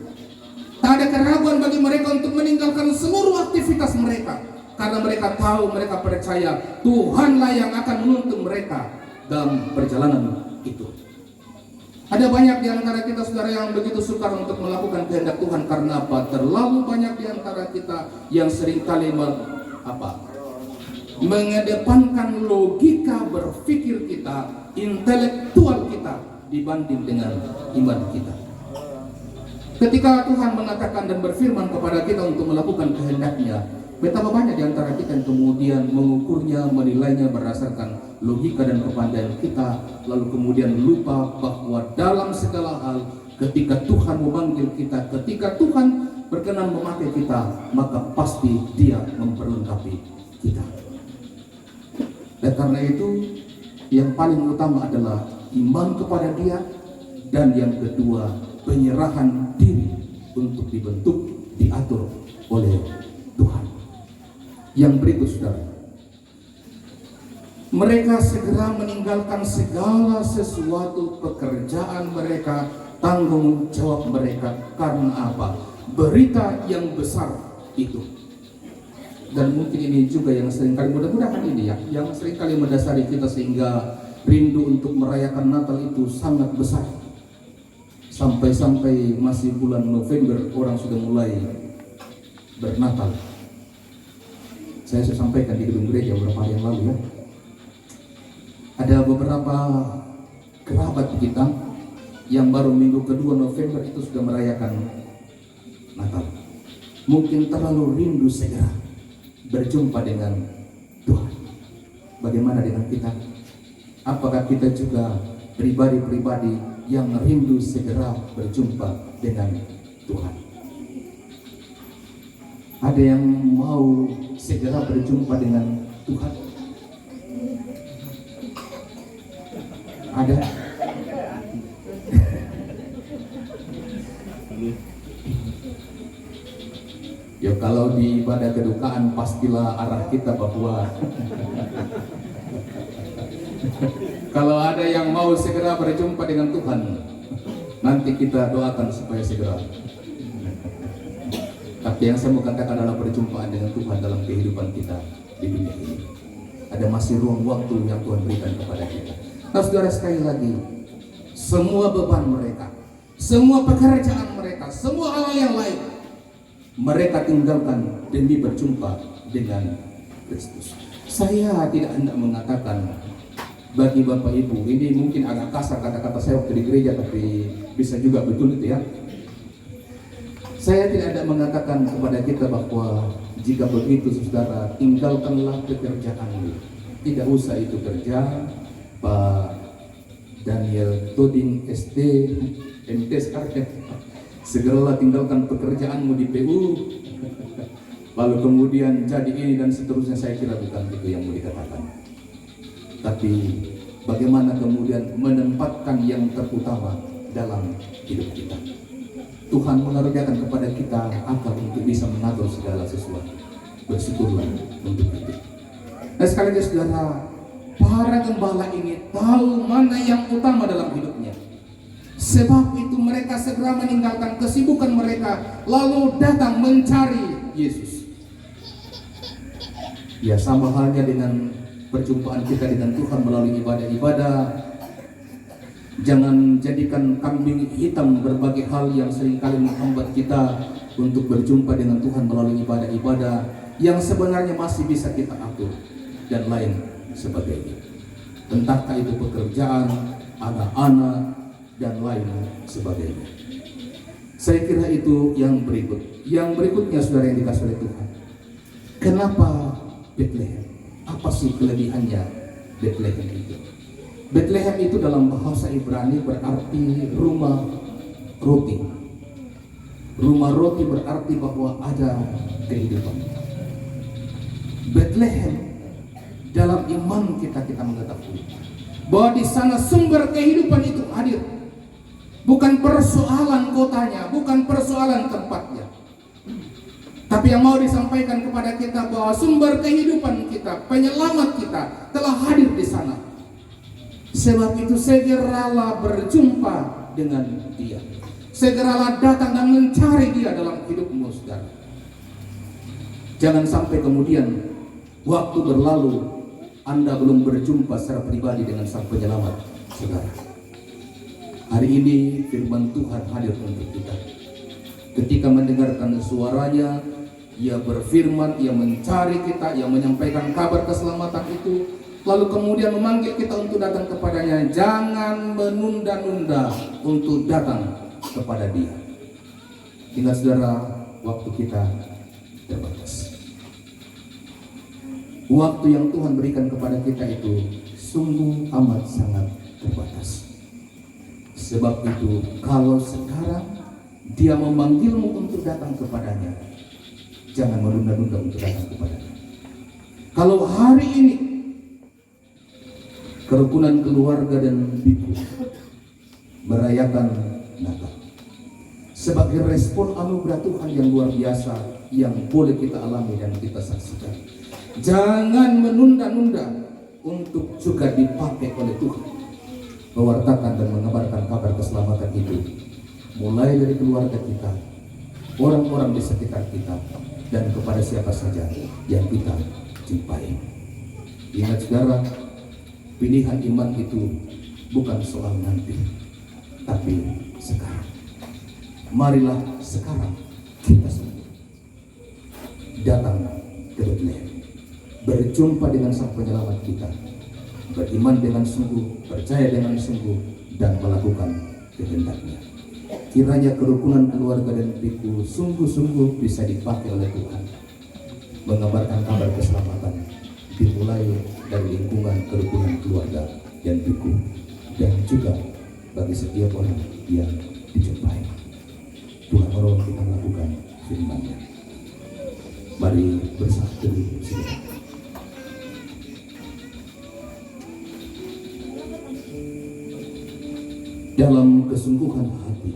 Tak ada keraguan bagi mereka untuk meninggalkan seluruh aktivitas mereka, karena mereka tahu, mereka percaya Tuhanlah yang akan menuntun mereka dalam perjalanan itu. Ada banyak di antara kita saudara yang begitu sukar untuk melakukan kehendak Tuhan. Karena apa? Terlalu banyak di antara kita yang seringkali mengedepankan logika berpikir kita, intelektual kita dibanding dengan iman kita. Ketika Tuhan mengatakan dan berfirman kepada kita untuk melakukan kehendak-Nya, betapa banyak di antara kita yang kemudian mengukurnya, menilainya berdasarkan logika dan kepandaian kita, lalu kemudian lupa bahwa dalam segala hal ketika Tuhan memanggil kita, ketika Tuhan berkenan memakai kita, maka pasti Dia memperlengkapi kita. Dan karena itu yang paling utama adalah iman kepada Dia, dan yang kedua penyerahan diri untuk dibentuk, diatur oleh Tuhan. Yang berikut saudara, mereka segera meninggalkan segala sesuatu pekerjaan mereka, tanggung jawab mereka. Karena apa? Berita yang besar itu. Dan mungkin ini juga yang seringkali, mudah-mudahan ini ya, yang seringkali mendasari kita sehingga rindu untuk merayakan Natal itu sangat besar. Sampai-sampai masih bulan November orang sudah mulai bernatal. Saya sudah sampaikan di gedung gereja beberapa hari yang lalu ya. Ada beberapa kerabat kita yang baru minggu kedua November itu sudah merayakan Natal. Mungkin terlalu rindu segera berjumpa dengan Tuhan. Bagaimana dengan kita? Apakah kita juga pribadi-pribadi yang rindu segera berjumpa dengan Tuhan? Ada yang mau segera berjumpa dengan Tuhan? Ada? Ya kalau di ibadah kedukaan pastilah arah kita bahwa kalau ada yang mau segera berjumpa dengan Tuhan, nanti kita doakan supaya segera. Tapi yang saya mau katakan adalah perjumpaan dengan Tuhan dalam kehidupan kita di dunia ini. Ada masih ruang waktu yang Tuhan berikan kepada kita. Nah saudara, sekali lagi, semua beban mereka, semua pekerjaan mereka, semua hal yang lain, mereka tinggalkan demi berjumpa dengan Kristus. Saya tidak hendak mengatakan bagi Bapak Ibu, ini mungkin agak kasar kata-kata saya waktu di gereja, tapi bisa juga betul itu ya. Saya tidak hendak mengatakan kepada kita bahwa jika begitu saudara, tinggalkanlah pekerjaanmu. Tidak usah itu kerja, Pak Daniel Toding ST, MT sekarang. Segeralah tinggalkan pekerjaanmu di PU, lalu kemudian jadi ini dan seterusnya. Saya kira bukan itu yang mau dikatakan. tapi bagaimana kemudian menempatkan yang terutama dalam hidup kita. Tuhan mengaruniakan kepada kita akal untuk bisa mengatur segala sesuatu. Bersyukurlah untuk itu. Nah, sekali lagi saudara, para gembala ini tahu mana yang utama dalam hidupnya. Sebab itu mereka segera meninggalkan kesibukan mereka, lalu datang mencari Yesus. Ya, sama halnya dengan perjumpaan kita dengan Tuhan melalui ibadah-ibadah. Jangan jadikan kambing hitam berbagai hal yang seringkali menghambat kita untuk berjumpa dengan Tuhan melalui ibadah-ibadah yang sebenarnya masih bisa kita atur dan lain sebagainya. Entahkah itu pekerjaan, anak-anak, dan lain sebagainya. Saya kira itu yang berikut. Yang berikutnya saudara yang dikasih oleh Tuhan. Kenapa Bethlehem? Apa sih kelebihannya Bethlehem itu? Bethlehem itu dalam bahasa Ibrani berarti rumah roti. Rumah roti berarti bahwa ada kehidupan. Bethlehem dalam iman kita mengetahui bahwa di sana sumber kehidupan itu hadir. Bukan persoalan kotanya, bukan persoalan tempatnya, tapi yang mau disampaikan kepada kita bahwa sumber kehidupan kita, penyelamat kita telah hadir di sana. Sebab itu segeralah berjumpa dengan Dia. Segeralah datang dan mencari Dia dalam hidupmu, saudara. Jangan sampai kemudian waktu berlalu Anda belum berjumpa secara pribadi dengan Sang Penyelamat, saudara. Hari ini firman Tuhan hadir untuk kita. Ketika mendengarkan suaranya, Ia berfirman, Ia mencari kita, Ia menyampaikan kabar keselamatan itu, lalu kemudian memanggil kita untuk datang kepadanya. Jangan menunda-nunda untuk datang kepada Dia. Ingat saudara, waktu kita terbatas. Waktu yang Tuhan berikan kepada kita itu sungguh amat sangat terbatas. Sebab itu, kalau sekarang Dia memanggilmu untuk datang kepadanya, jangan menunda-nunda untuk datang kepadanya. Kalau hari ini kerukunan keluarga dan biku merayakan Natal sebagai respon anugerah Tuhan yang luar biasa yang boleh kita alami dan kita saksikan, jangan menunda-nunda untuk juga dipakai oleh Tuhan mewartakan dan mengabarkan kabar keselamatan itu, mulai dari keluarga kita, orang-orang di sekitar kita, dan kepada siapa saja yang kita jumpai. Ingat saudara, pilihan iman itu bukan soal nanti, tapi sekarang. Marilah sekarang kita semua datang ke Bethlehem, berjumpa dengan Sang Penyelamat kita, beriman dengan sungguh, percaya dengan sungguh, dan melakukan kehendak-Nya. Kiranya kerukunan keluarga dan biku sungguh-sungguh bisa dipakai oleh Tuhan mengabarkan kabar keselamatan, dimulai dari lingkungan kerukunan keluarga dan biku, dan juga bagi setiap orang yang dijumpai. Tuhan menolong kita melakukan firman-Nya. Mari bersatu saudara. Dalam kesungguhan hati,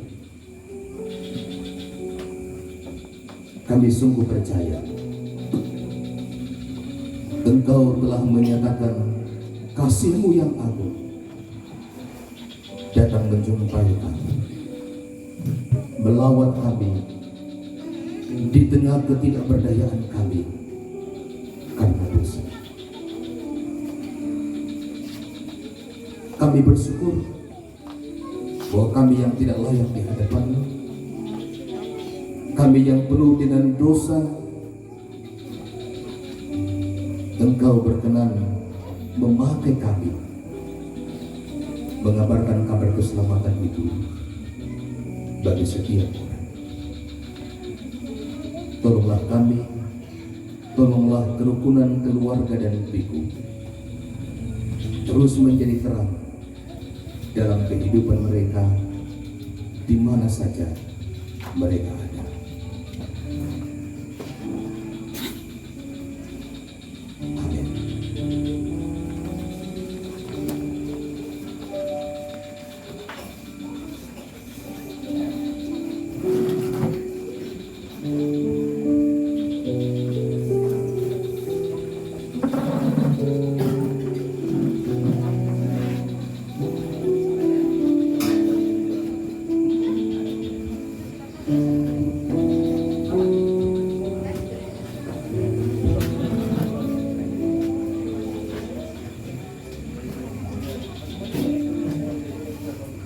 kami sungguh percaya Engkau telah menyatakan kasih-Mu yang agung datang menjumpai kami, melawat kami di tengah ketidakberdayaan kami karena dosa. Kami bersyukur bahwa kami yang tidak layak di hadapan-Mu, kami yang penuh dengan dosa, Engkau berkenan memakai kami mengabarkan kabar keselamatan itu bagi setiap orang. Tolonglah kami, tolonglah kerukunan keluarga dan biku terus menjadi terang dalam kehidupan mereka di mana saja mereka ada. Amin.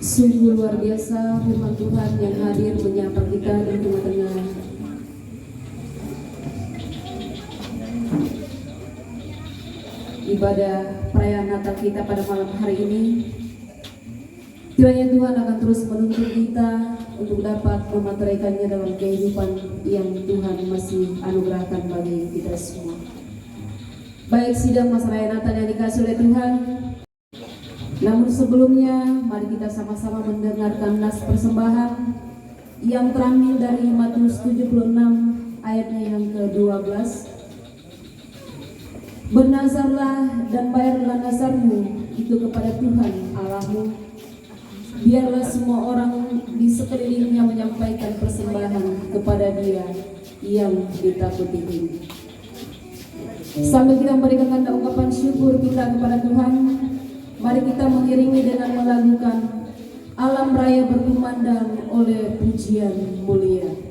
Sungguh luar biasa firman Tuhan yang hadir menyapa kita di tengah-tengah ibadah perayaan Natal kita pada malam hari ini. Kiranya Tuhan akan terus menuntun kita untuk dapat memateraikannya dalam kehidupan yang Tuhan masih anugerahkan bagi kita semua. Baik sidang masa raya Natal yang dikasih oleh Tuhan. Namun sebelumnya, mari kita sama-sama mendengarkan nas persembahan yang terambil dari Matius 76 ayatnya yang ke-12. Bernazarlah dan bayarlah nazarmu itu kepada Tuhan Allahmu. Biarlah semua orang di sekelilingnya menyampaikan persembahan kepada Dia yang ditakuti ini. Sambil kita memberikan tanda ungkapan syukur kita kepada Tuhan, mari kita mengiringi dengan melakukan alam raya berkumandang oleh pujian mulia.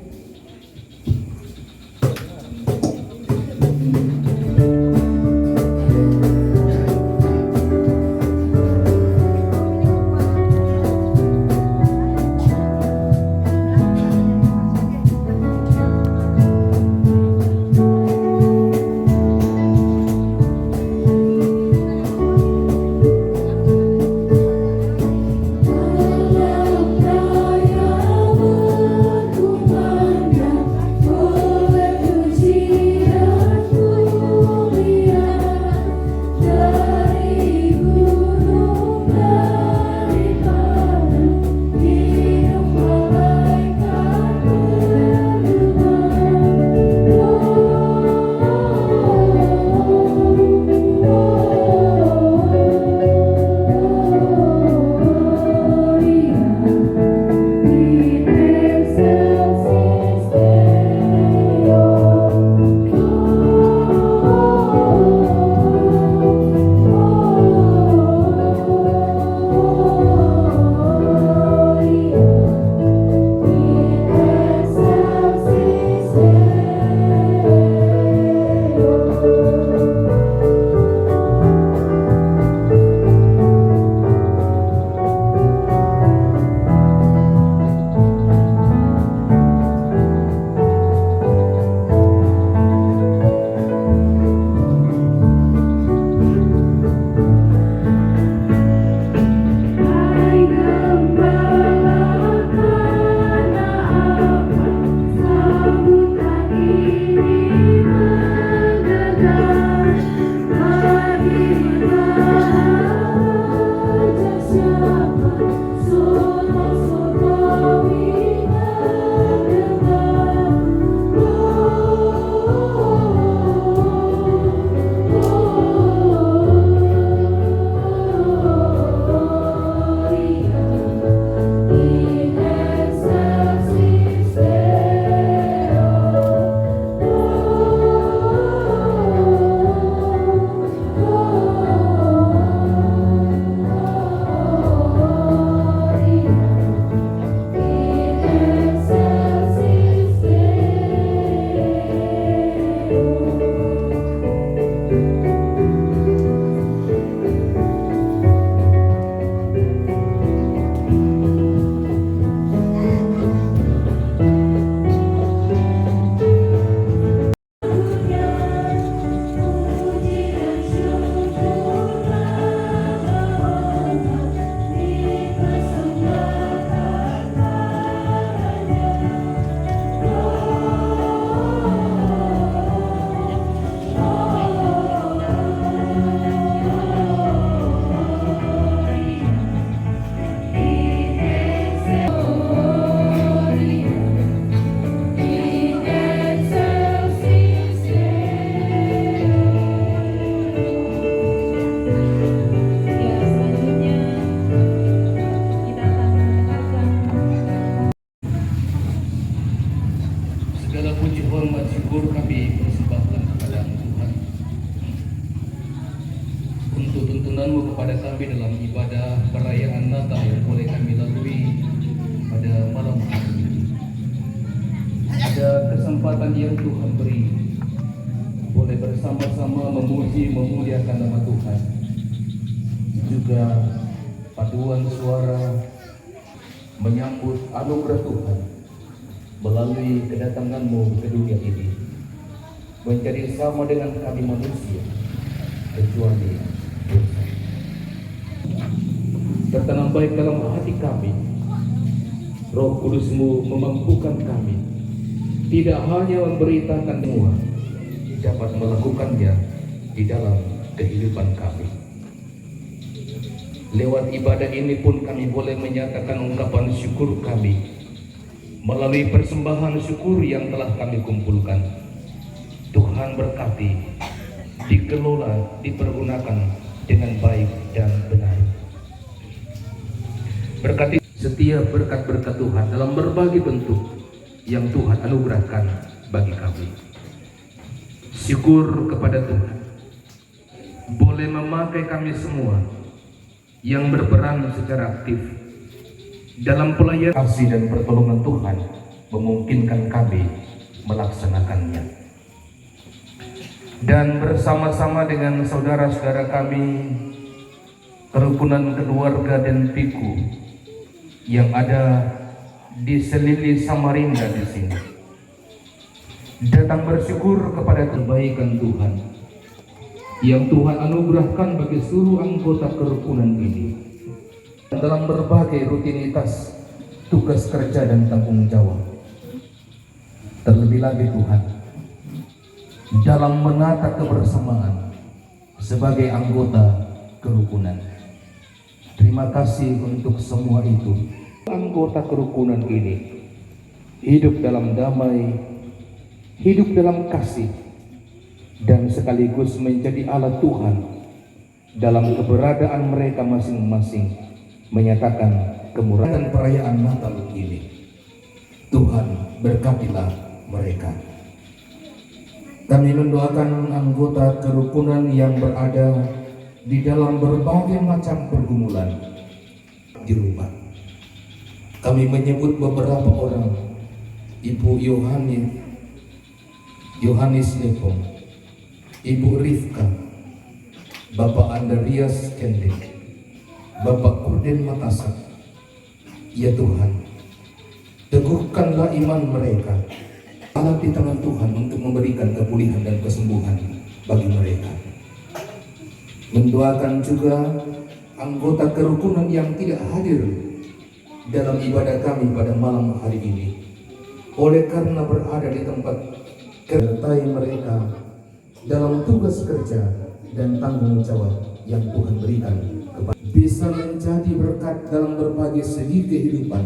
tuntunanmu kepada kami dalam ibadah perayaan Natal yang boleh kami lalui pada malam hari ini. Ada kesempatan yang Tuhan beri, boleh bersama-sama memuji memuliakan nama Tuhan. Juga paduan suara menyambut anugerah Tuhan melalui kedatanganmu ke dunia ini, menjadi sama dengan kami manusia, kecuali dosa. Tertanam baik dalam hati kami, Roh Kudus-Mu memampukan kami tidak hanya memberitakan semua, dapat melakukannya di dalam kehidupan kami. Lewat ibadah ini pun kami boleh menyatakan ungkapan syukur kami melalui persembahan syukur yang telah kami kumpulkan. Tuhan berkati, dikelola, dipergunakan dengan baik dan benar. Berkati setiap berkat-berkat Tuhan dalam berbagai bentuk yang Tuhan anugerahkan bagi kami. Syukur kepada Tuhan boleh memakai kami semua yang berperan secara aktif dalam pelayanan. Kasih dan pertolongan Tuhan memungkinkan kami melaksanakannya. Dan bersama-sama dengan saudara-saudara kami, kerukunan keluarga dan Piku yang ada di Selili Samarinda di sini, datang bersyukur kepada kebaikan Tuhan yang Tuhan anugerahkan bagi seluruh anggota kerukunan ini dalam berbagai rutinitas tugas kerja dan tanggung jawab. Terlebih lagi Tuhan, dalam menata kebersamaan sebagai anggota kerukunan. Terima kasih untuk semua itu. Anggota kerukunan ini hidup dalam damai, hidup dalam kasih, dan sekaligus menjadi alat Tuhan dalam keberadaan mereka masing-masing, menyatakan kemurahan perayaan Natal ini. Tuhan berkatilah mereka. Kami mendoakan anggota kerukunan yang berada di dalam berbagai macam pergumulan di rumah. Kami menyebut beberapa orang: Ibu Yohanes Lepong, Ibu Rifka, Bapak Andreas Kendek, Bapak Kurden Makassar. Ya Tuhan, teguhkanlah iman mereka. Alat di tangan Tuhan untuk memberikan kepulihan dan kesembuhan bagi mereka. Mendoakan juga anggota kerukunan yang tidak hadir dalam ibadah kami pada malam hari ini, oleh karena berada di tempat sertai mereka dalam tugas kerja dan tanggung jawab yang Tuhan berikan kepada, bisa menjadi berkat dalam berbagai segi kehidupan,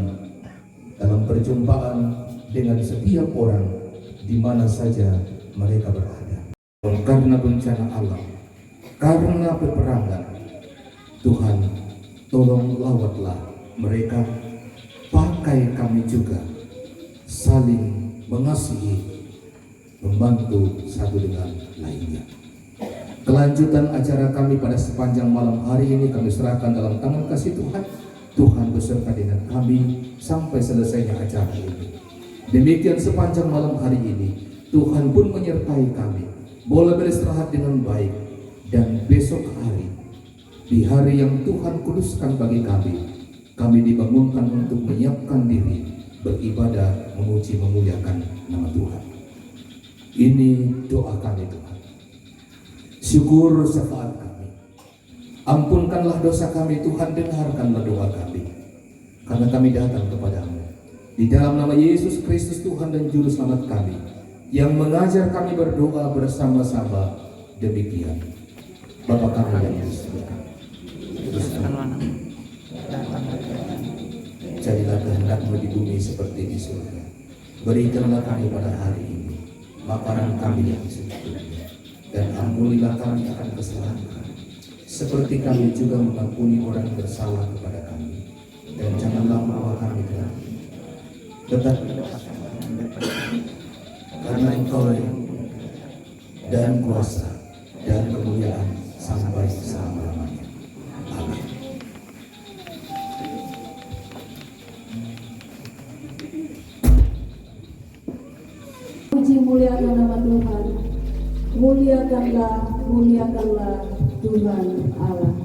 dalam perjumpaan dengan setiap orang di mana saja mereka berada. Karena bencana alam, karena peperangan, Tuhan tolong lawatlah mereka. Pakai kami juga saling mengasihi, membantu satu dengan lainnya. Kelanjutan acara kami pada sepanjang malam hari ini kami serahkan dalam tangan kasih Tuhan. Tuhan beserta dengan kami sampai selesainya acara ini. Demikian sepanjang malam hari ini Tuhan pun menyertai kami, boleh beristirahat dengan baik, dan besok hari, di hari yang Tuhan kuduskan bagi kami dibangunkan untuk menyiapkan diri beribadah, memuji, memuliakan nama Tuhan. Ini doa kami Tuhan. Syukur syafaat kami. Ampunkanlah dosa kami Tuhan, dengarkanlah doa kami. Karena kami datang kepadamu di dalam nama Yesus Kristus Tuhan dan Juru Selamat kami, yang mengajar kami berdoa bersama-sama demikian. Bapa kami yang di surga, jadilah kehendak-Mu di bumi seperti di surga. Berikanlah kami pada hari ini makanan kami yang secukupnya, dan ampunilah kami akan kesalahan kami, seperti kami juga mengampuni orang bersalah kepada kami. Dan janganlah membawa kami ke dalam, tetapi karena Engkau dan kuasa dan kemuliaan sampai selama-lamanya. Amin. Puji muliakan nama Tuhan. Muliakanlah, muliakanlah Tuhan Allah.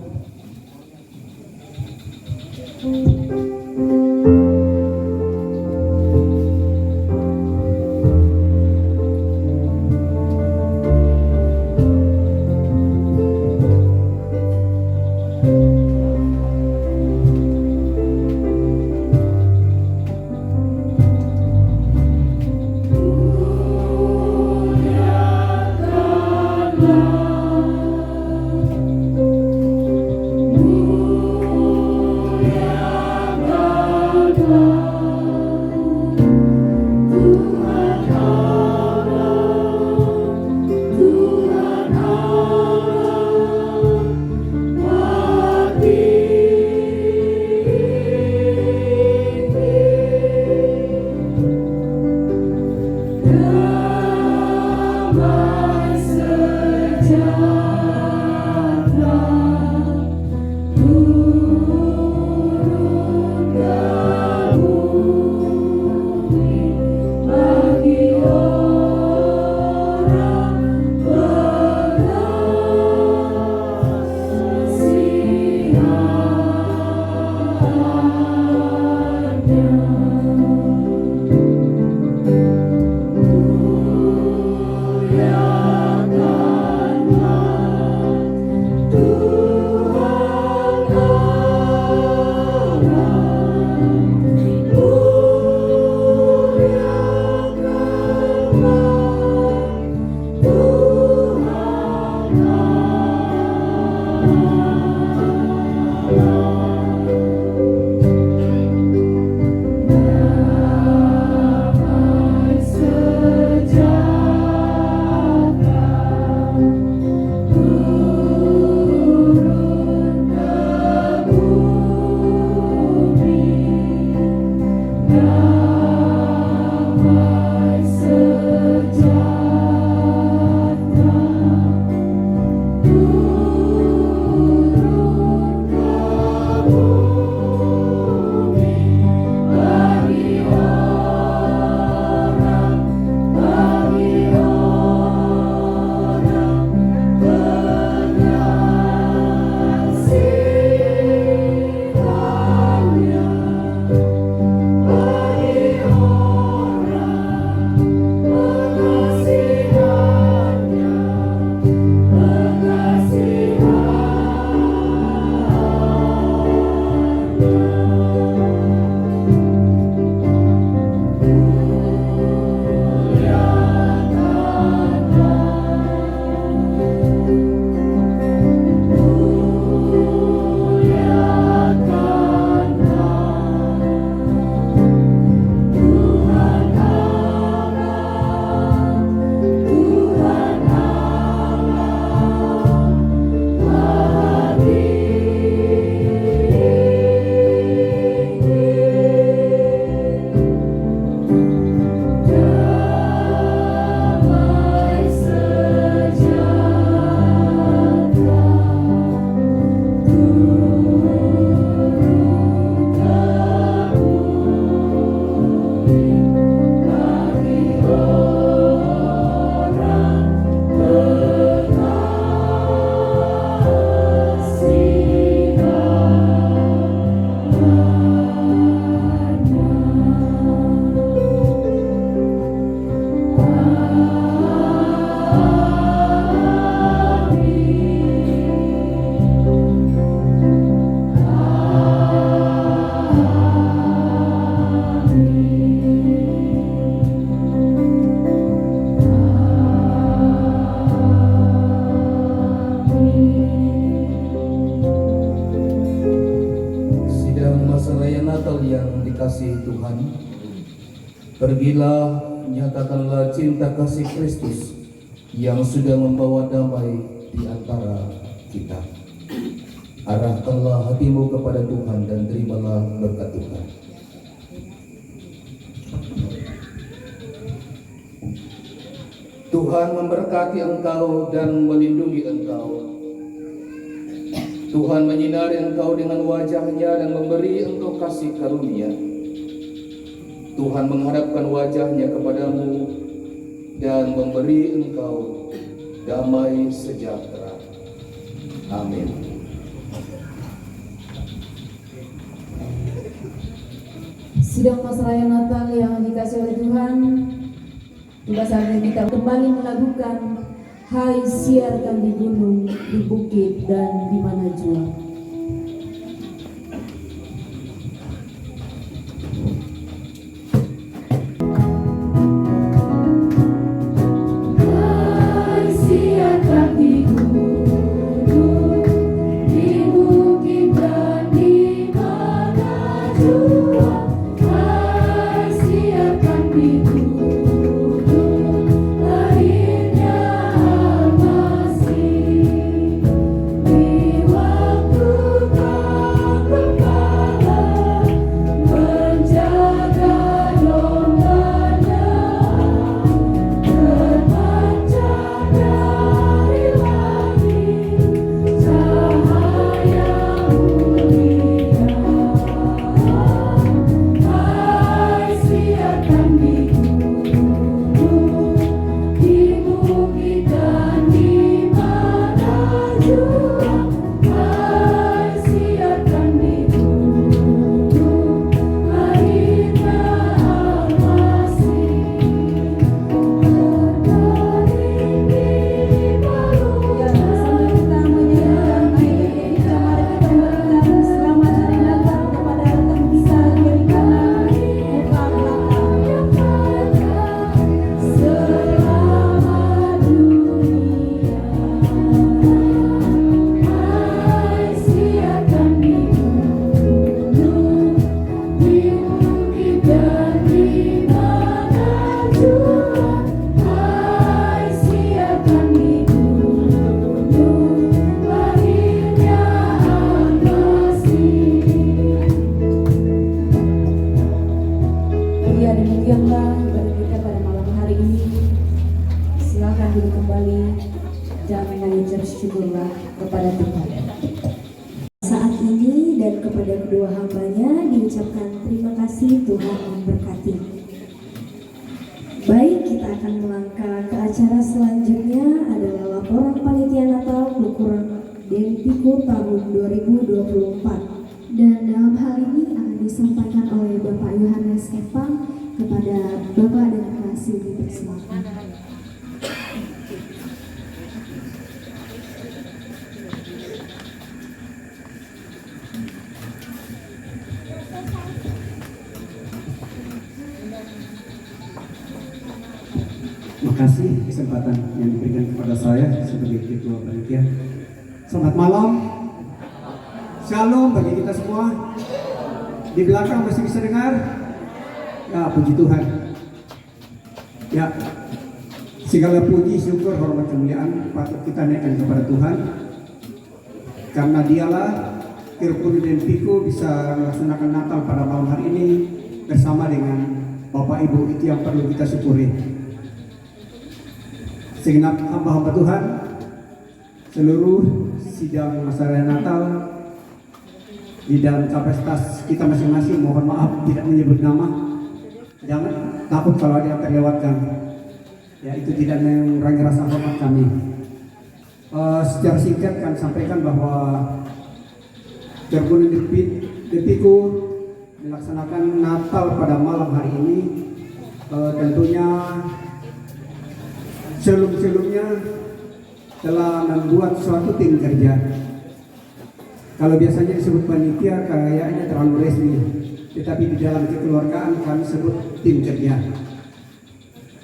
dikasihi Tuhan, pergilah nyatakanlah cinta kasih Kristus yang sudah membawa damai di antara kita. Arahkanlah hatimu kepada Tuhan dan terimalah berkat Tuhan. Tuhan memberkati engkau dan melindungi engkau. Tuhan menyinari engkau dengan wajah-Nya dan memberi engkau kasih karunia. Tuhan menghadapkan wajah-Nya kepadamu dan memberi engkau damai sejahtera. Amin. Sidang Pasraya Natal yang dikasih oleh Tuhan, tiba saatnya kita kembali melakukan Hai siarkan di gunung, di bukit, dan di mana jua. kepada kedua hambanya diucapkan terima kasih, Tuhan memberkati. Baik, kita akan melangkah ke acara selanjutnya adalah laporan panitia Natal Kelurahan Denpiko tahun 2024. Dan dalam hal ini akan disampaikan oleh Bapak Yohanes Epang kepada Bapak dan kasih dipersilakan. Terima kasih kesempatan yang diberikan kepada saya sebagai ketua panitia. Selamat malam. Shalom bagi kita semua. Di belakang masih bisa dengar? Ya, puji Tuhan. Ya, segala puji, syukur, hormat, kemuliaan patut kita naikkan kepada Tuhan. Karena Dialah Kirpuri Denpiko bisa melaksanakan Natal pada malam hari ini bersama dengan Bapak Ibu, itu yang perlu kita syukuri. Segenap hamba-hamba Tuhan, seluruh sidang masa raya Natal di dalam kapasitas kita masing-masing, mohon maaf tidak menyebut nama. Jangan takut kalau ada yang terlewatkan. Ya, itu tidak mengurangi rasa hormat kami. Secara singkat kami sampaikan bahwa Kirpuri Denpiko melaksanakan Natal pada malam hari ini. Tentunya sebelumnya telah membuat suatu tim kerja. Kalau biasanya disebut panitia kayaknya terlalu resmi, tetapi di dalam kekeluargaan kami sebut tim kerja.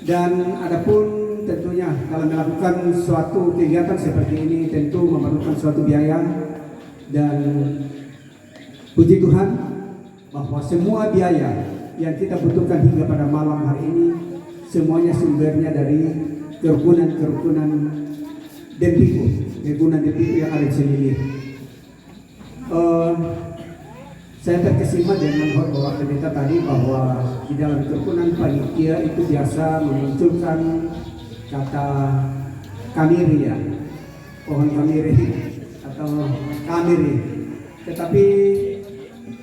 Dan adapun tentunya dalam melakukan suatu kegiatan seperti ini tentu memerlukan suatu biaya, dan puji Tuhan bahwa semua biaya yang kita butuhkan hingga pada malam hari ini semuanya sumbernya dari kerukunan Denpiko, kerukunan Denpiko yang ada di sini. Saya terkesima dengan Bapak Pendeta tadi bahwa di dalam kerukunan panitia itu biasa memunculkan kata kamiri, ya, pohon kamiri atau kamiri. Tetapi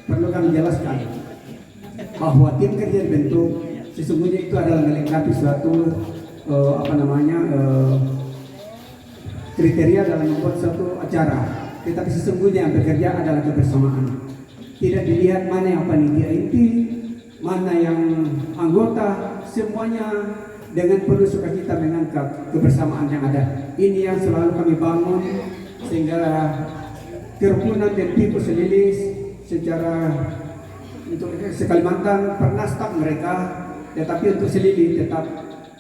perlu kami jelaskan bahwa tim kerja dibentuk sesungguhnya itu adalah melengkapi suatu kriteria dalam membuat suatu acara. Tetapi sesungguhnya yang bekerja adalah kebersamaan. Tidak dilihat mana yang panitia inti, mana yang anggota, semuanya dengan penuh sukacita mengangkat kebersamaan yang ada. Ini yang selalu kami bangun sehingga kerukunan Denpiko Selilis secara untuk Sekalimantan pernah stuck mereka, tetapi untuk Selilis tetap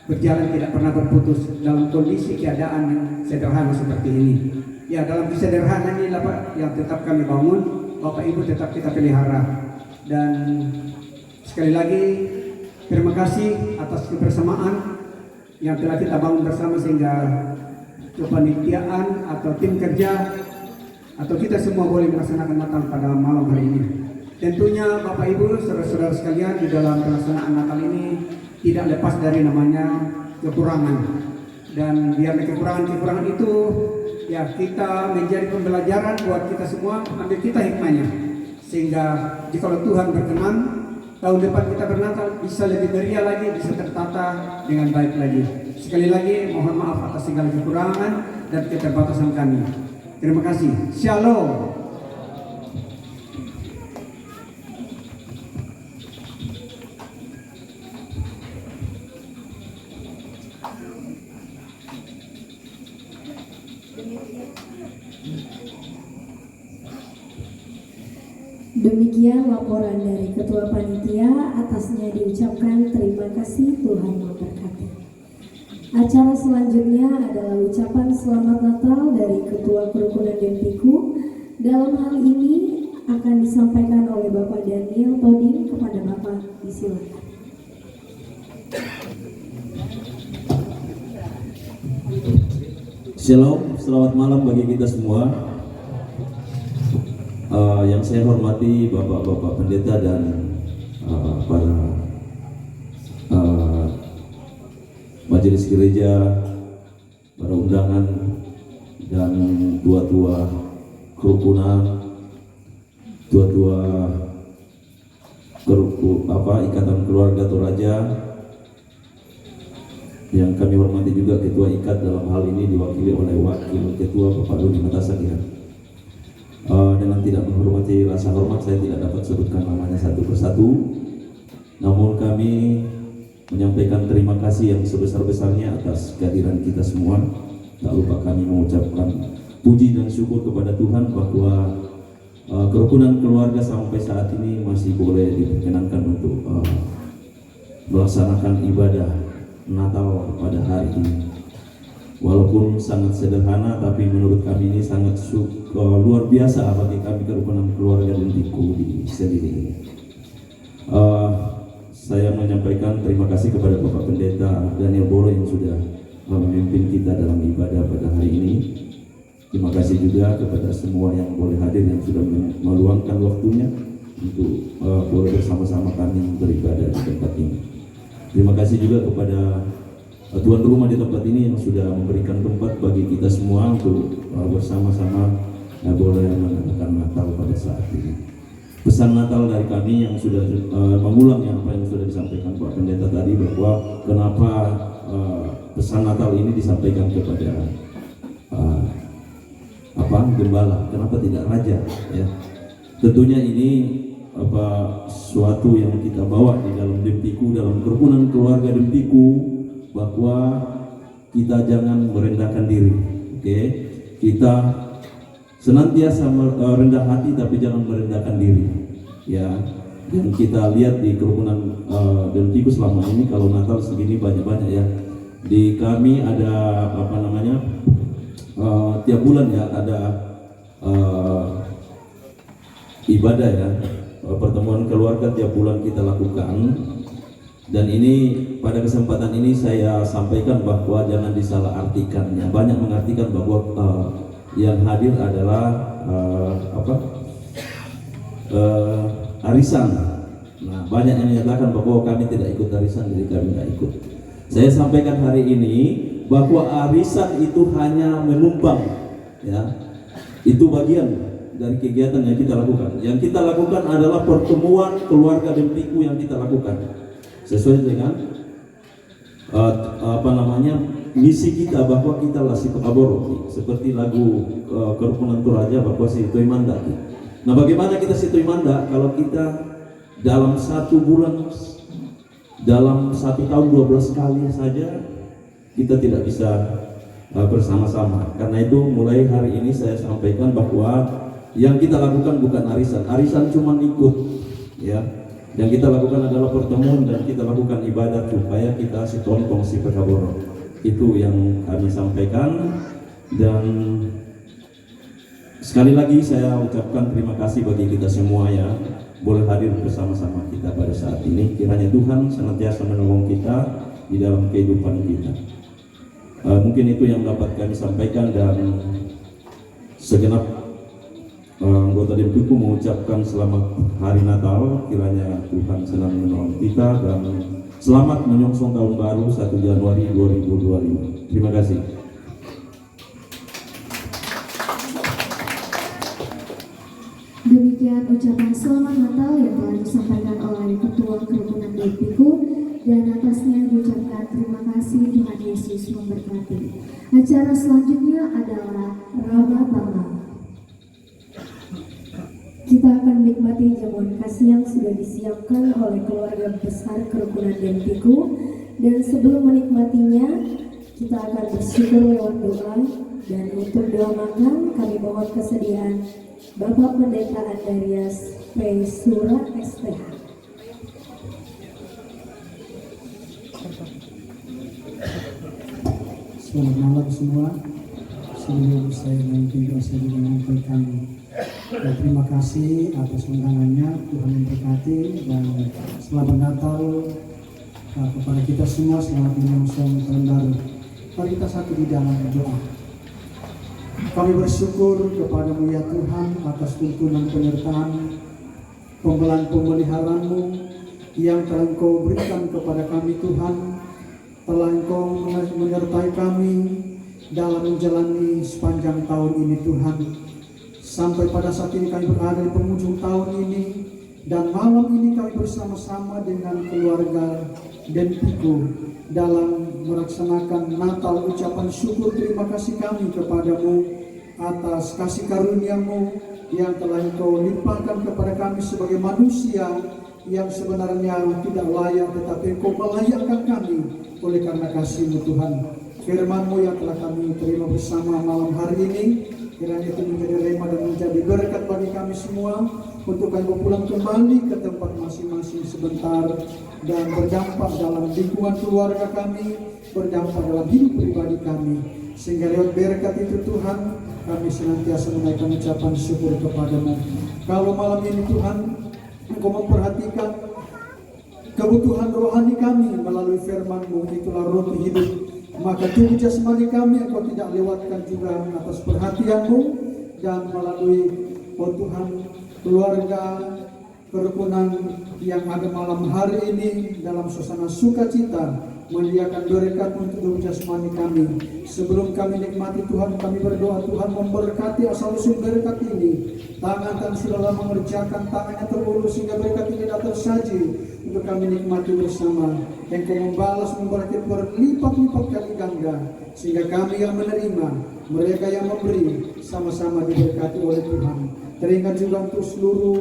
berjalan tidak pernah berputus dalam kondisi keadaan yang sederhana seperti ini. Ya, dalam kesederhanaan ini Pak yang tetap kami bangun, Bapak Ibu tetap kita pelihara. Dan sekali lagi terima kasih atas kebersamaan yang telah kita bangun bersama sehingga kepanitiaan atau tim kerja atau kita semua boleh melaksanakan Natal pada malam hari ini. Tentunya Bapak Ibu, saudara-saudara sekalian, di dalam pelaksanaan Natal ini tidak lepas dari namanya kekurangan. Dan biar kekurangan itu ya kita menjadi pembelajaran buat kita semua, ambil kita hikmahnya. Sehingga jika Tuhan berkenan, tahun depan kita bernatal bisa lebih meriah lagi, bisa tertata dengan baik lagi. Sekali lagi mohon maaf atas segala kekurangan dan keterbatasan kami. Terima kasih. Shalom. Demikian laporan dari Ketua Panitia, atasnya diucapkan terima kasih, Tuhan memberkati. Acara selanjutnya adalah ucapan selamat Natal dari Ketua Kerukunan Denpiko. Dalam hal ini akan disampaikan oleh Bapak Daniel Toding kepada Bapak, disilakan. Shalom, selamat malam bagi kita semua. Yang saya hormati Bapak-Bapak Pendeta dan para majelis gereja, para undangan dan tua-tua kerukunan, tua-tua Ikatan Keluarga Toraja, yang kami hormati juga Ketua IKAT dalam hal ini diwakili oleh Wakil Ketua Bapak Rudi Matasagia. Dengan tidak menghormati rasa hormat, saya tidak dapat sebutkan namanya satu persatu. Namun kami menyampaikan terima kasih yang sebesar-besarnya atas kehadiran kita semua. Tak lupa kami mengucapkan puji dan syukur kepada Tuhan bahwa kerukunan keluarga sampai saat ini masih boleh diperkenankan untuk melaksanakan ibadah Natal pada hari ini. Walaupun sangat sederhana, tapi menurut kami ini sangat luar biasa bagi kami kerukunan keluarga Dentiku di sendiri ini. Saya menyampaikan terima kasih kepada Bapak Pendeta Daniel Bolo yang sudah memimpin kita dalam ibadah pada hari ini. Terima kasih juga kepada semua yang boleh hadir, yang sudah meluangkan waktunya untuk boleh bersama-sama kami beribadah di tempat ini. Terima kasih juga kepada tuan rumah di tempat ini yang sudah memberikan tempat bagi kita semua untuk bersama-sama boleh mengadakan Natal pada saat ini. Pesan Natal dari kami yang sudah mengulang apa yang sudah disampaikan Pak Pendeta tadi, bahwa kenapa pesan Natal ini disampaikan kepada gembala, kenapa tidak raja, ya. Tentunya ini suatu yang kita bawa di dalam Dempiku, dalam kerukunan keluarga Dempiku, bahwa kita jangan merendahkan diri, oke? Kita senantiasa rendah hati, tapi jangan merendahkan diri, ya. Dan kita lihat di kerukunan Dempiku selama ini, kalau Natal segini banyak-banyak, ya. Di kami ada tiap bulan, ya, ada ibadah, ya, pertemuan keluarga tiap bulan kita lakukan. Dan ini pada kesempatan ini saya sampaikan bahwa jangan disalahartikannya. Banyak mengartikan bahwa yang hadir adalah arisan. Nah, banyak yang menyatakan bahwa kami tidak ikut arisan, jadi kami tidak ikut. Saya sampaikan hari ini bahwa arisan itu hanya menumpang, ya. Itu bagian dari kegiatan yang kita lakukan. Yang kita lakukan adalah pertemuan keluarga Dempiku yang kita lakukan sesuai dengan misi kita, bahwa kita lah si Aboro, seperti lagu kerukunan Toraja bahwa si Toimanda. Nah, bagaimana kita si Toimanda kalau kita dalam 1 bulan, dalam 1 tahun 12 kali saja kita tidak bisa bersama-sama. Karena itu mulai hari ini saya sampaikan bahwa yang kita lakukan bukan arisan. Arisan cuma ikut, ya. Yang kita lakukan adalah pertemuan dan kita lakukan ibadah supaya kita si tontong si Pekaboro. Itu yang kami sampaikan. Dan sekali lagi saya ucapkan terima kasih bagi kita semua yang boleh hadir bersama-sama kita pada saat ini. Kiranya Tuhan senantiasa menolong kita di dalam kehidupan kita. Mungkin itu yang dapat kami sampaikan, dan segenap anggota Dempiku mengucapkan selamat hari Natal. Kiranya Tuhan senang menolong kita dan selamat menyongsong tahun baru 1 Januari 2025. Terima kasih. Demikian ucapan selamat Natal yang telah disampaikan oleh Ketua Kerukunan Dempiku, dan atasnya diucapkan terima kasih. Tuhan Yesus memberkati. Acara selanjutnya adalah Rama Bama. Kita akan menikmati jamuan kasih yang sudah disiapkan oleh keluarga besar Kerukunan Dempiku, dan sebelum menikmatinya kita akan bersyukur lewat doa. Dan untuk doa makan kami mohon kesediaan Bapak Pendeta Andarias P. Sura SPH. Selamat malam semua. Sebelum saya memimpin doa, saya juga menyampaikan terima kasih atas undangannya. Tuhan memberkati dan selamat Natal kepada kita semua. Selamat menyongsong tahun baru. Mari kita satu di dalam doa. Kami bersyukur kepada-Mu ya Tuhan atas tuntunan penyertaan, pembelaan pemeliharaan-Mu yang telah Engkau berikan kepada kami Tuhan. Telah Engkau menyertai kami dalam menjalani sepanjang tahun ini Tuhan. sampai pada saat ini kami berada di penghujung tahun ini, dan malam ini kami bersama-sama dengan keluarga Denpiko dalam melaksanakan Natal, ucapan syukur terima kasih kami kepadamu atas kasih karunia-Mu yang telah Engkau limpahkan kepada kami sebagai manusia yang sebenarnya tidak layak, tetapi Engkau melayakkan kami oleh karena kasih-Mu Tuhan. Firman-Mu yang telah kami terima bersama malam hari ini, kiranya itu menjadi rema dan menjadi berkat bagi kami semua untuk kami pulang kembali ke tempat masing-masing sebentar dan berdampak dalam lingkungan keluarga kami, berdampak dalam hidup pribadi kami, sehingga lewat berkat itu Tuhan kami senantiasa menaikkan ucapan syukur kepadamu. Kalau malam ini Tuhan Engkau memperhatikan kebutuhan rohani kami melalui firman-Mu, itulah roti hidup, maka tubuh jasmani kami Engkau tidak lewatkan juga atas perhatian-Mu, dan melalui Tuhan keluarga kerukunan yang ada malam hari ini dalam suasana sukacita menyediakan berkat untuk tubuh jasmani kami. Sebelum kami nikmati Tuhan, kami berdoa Tuhan memberkati asal-usul berkat ini. Tangan sudah lama mengerjakan, tangannya terulur sehingga berkat ini tidak tersaji untuk kami nikmati bersama. Engkau membalas memberkati berlipat-lipat kali ganda, sehingga kami yang menerima, mereka yang memberi, sama-sama diberkati oleh Tuhan. Teringat juga untuk seluruh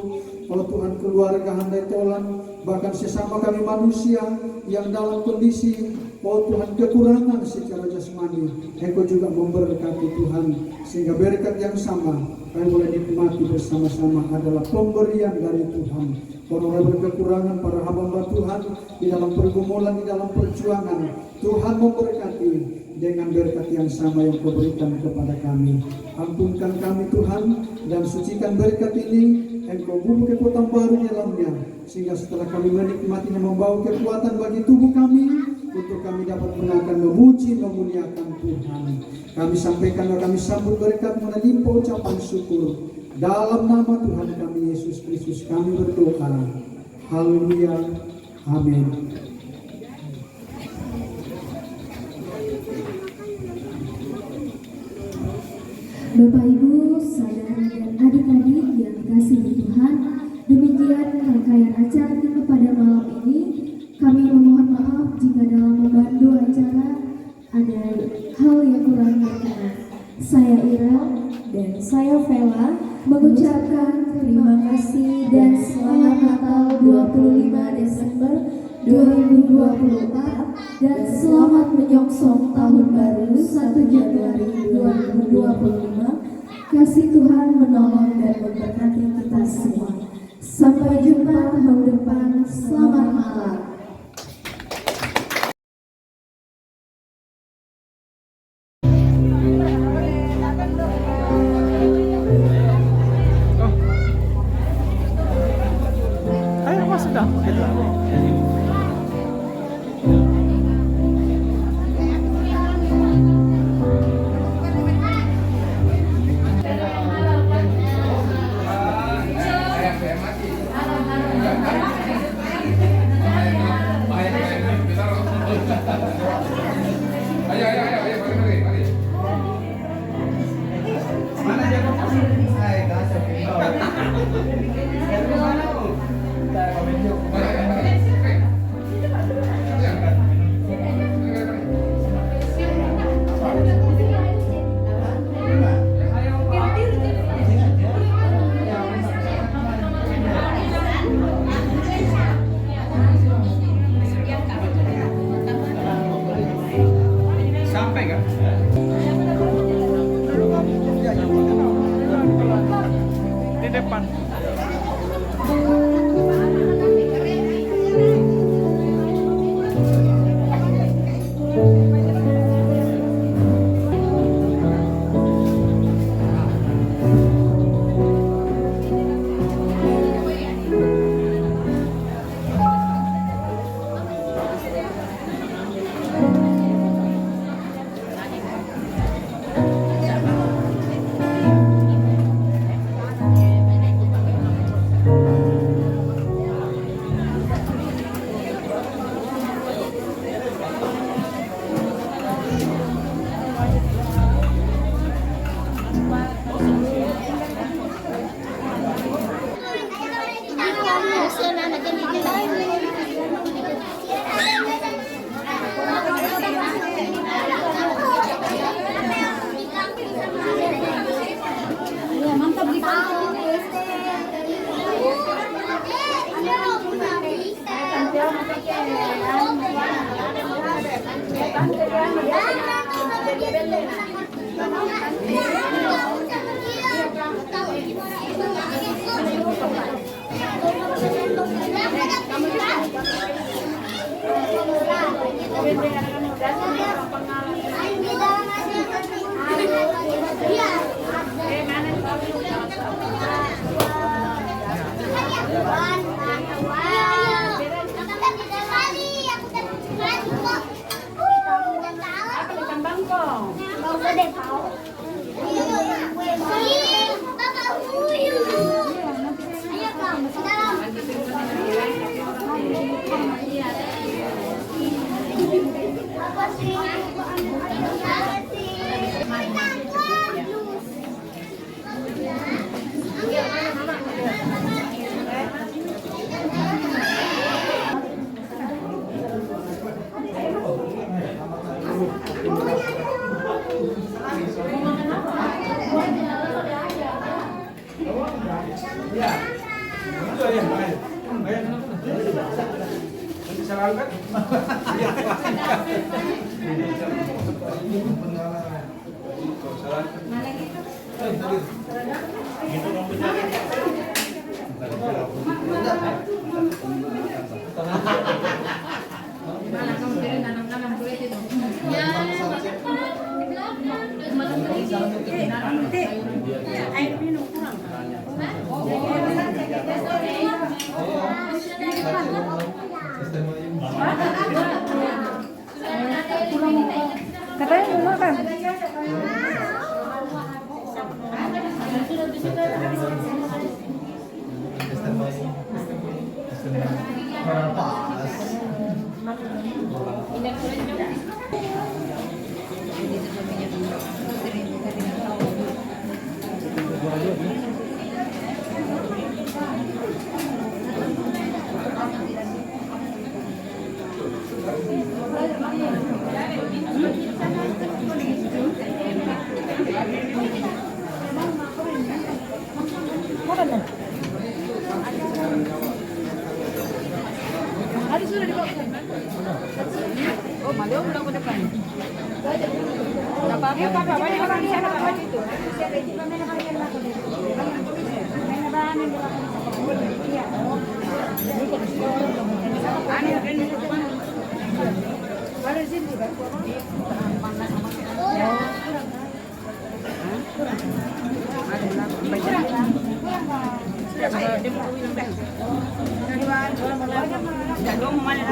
Tuhan keluarga handai tolan, bahkan sesama kami manusia yang dalam kondisi Tuhan kekurangan secara jasmani. Engkau juga memberkati Tuhan, sehingga berkat yang sama kami boleh nikmati bersama-sama adalah pemberian dari Tuhan. Orang-orang berkekurangan, para hamba Tuhan di dalam pergumulan, di dalam perjuangan, Tuhan memberkati dengan berkat yang sama yang Kau berikan kepada kami. Ampunkan kami Tuhan, dan sucikan berkat ini. Engkau bubuh kekuatan baru di dalamnya, sehingga setelah kami menikmatinya membawa kekuatan bagi tubuh kami untuk kami dapat menaikkan, memuji, memuliakan Tuhan. Kami sampaikan dan kami sambut berkat melimpah ucapan syukur dalam nama Tuhan kami Yesus Kristus kami berdoa. Haleluya. Amin. Bapak, Ibu, saudara dan adik-adik yang dikasihi Tuhan, demikian rangkaian acara kita pada malam ini. Kami memohon maaf jika dalam membantu acara ada hal yang kurang berkenan. Saya Ira Dan saya Vela mengucapkan terima kasih dan selamat Natal 25 Desember 2024 dan selamat menyongsong tahun baru 1 Januari 2025. Kasih Tuhan menolong dan memberkati kita semua. Sampai jumpa tahun depan. Selamat malam. Ayo mas sudah. Sampai kan? Di depan. Mantap di katanya mau makan. Hari sudah dibawa. Oh, Mario pulang ke depan. Enggak apa-apa, banyak orang di sana Pak itu. Ada sini Pak. Mana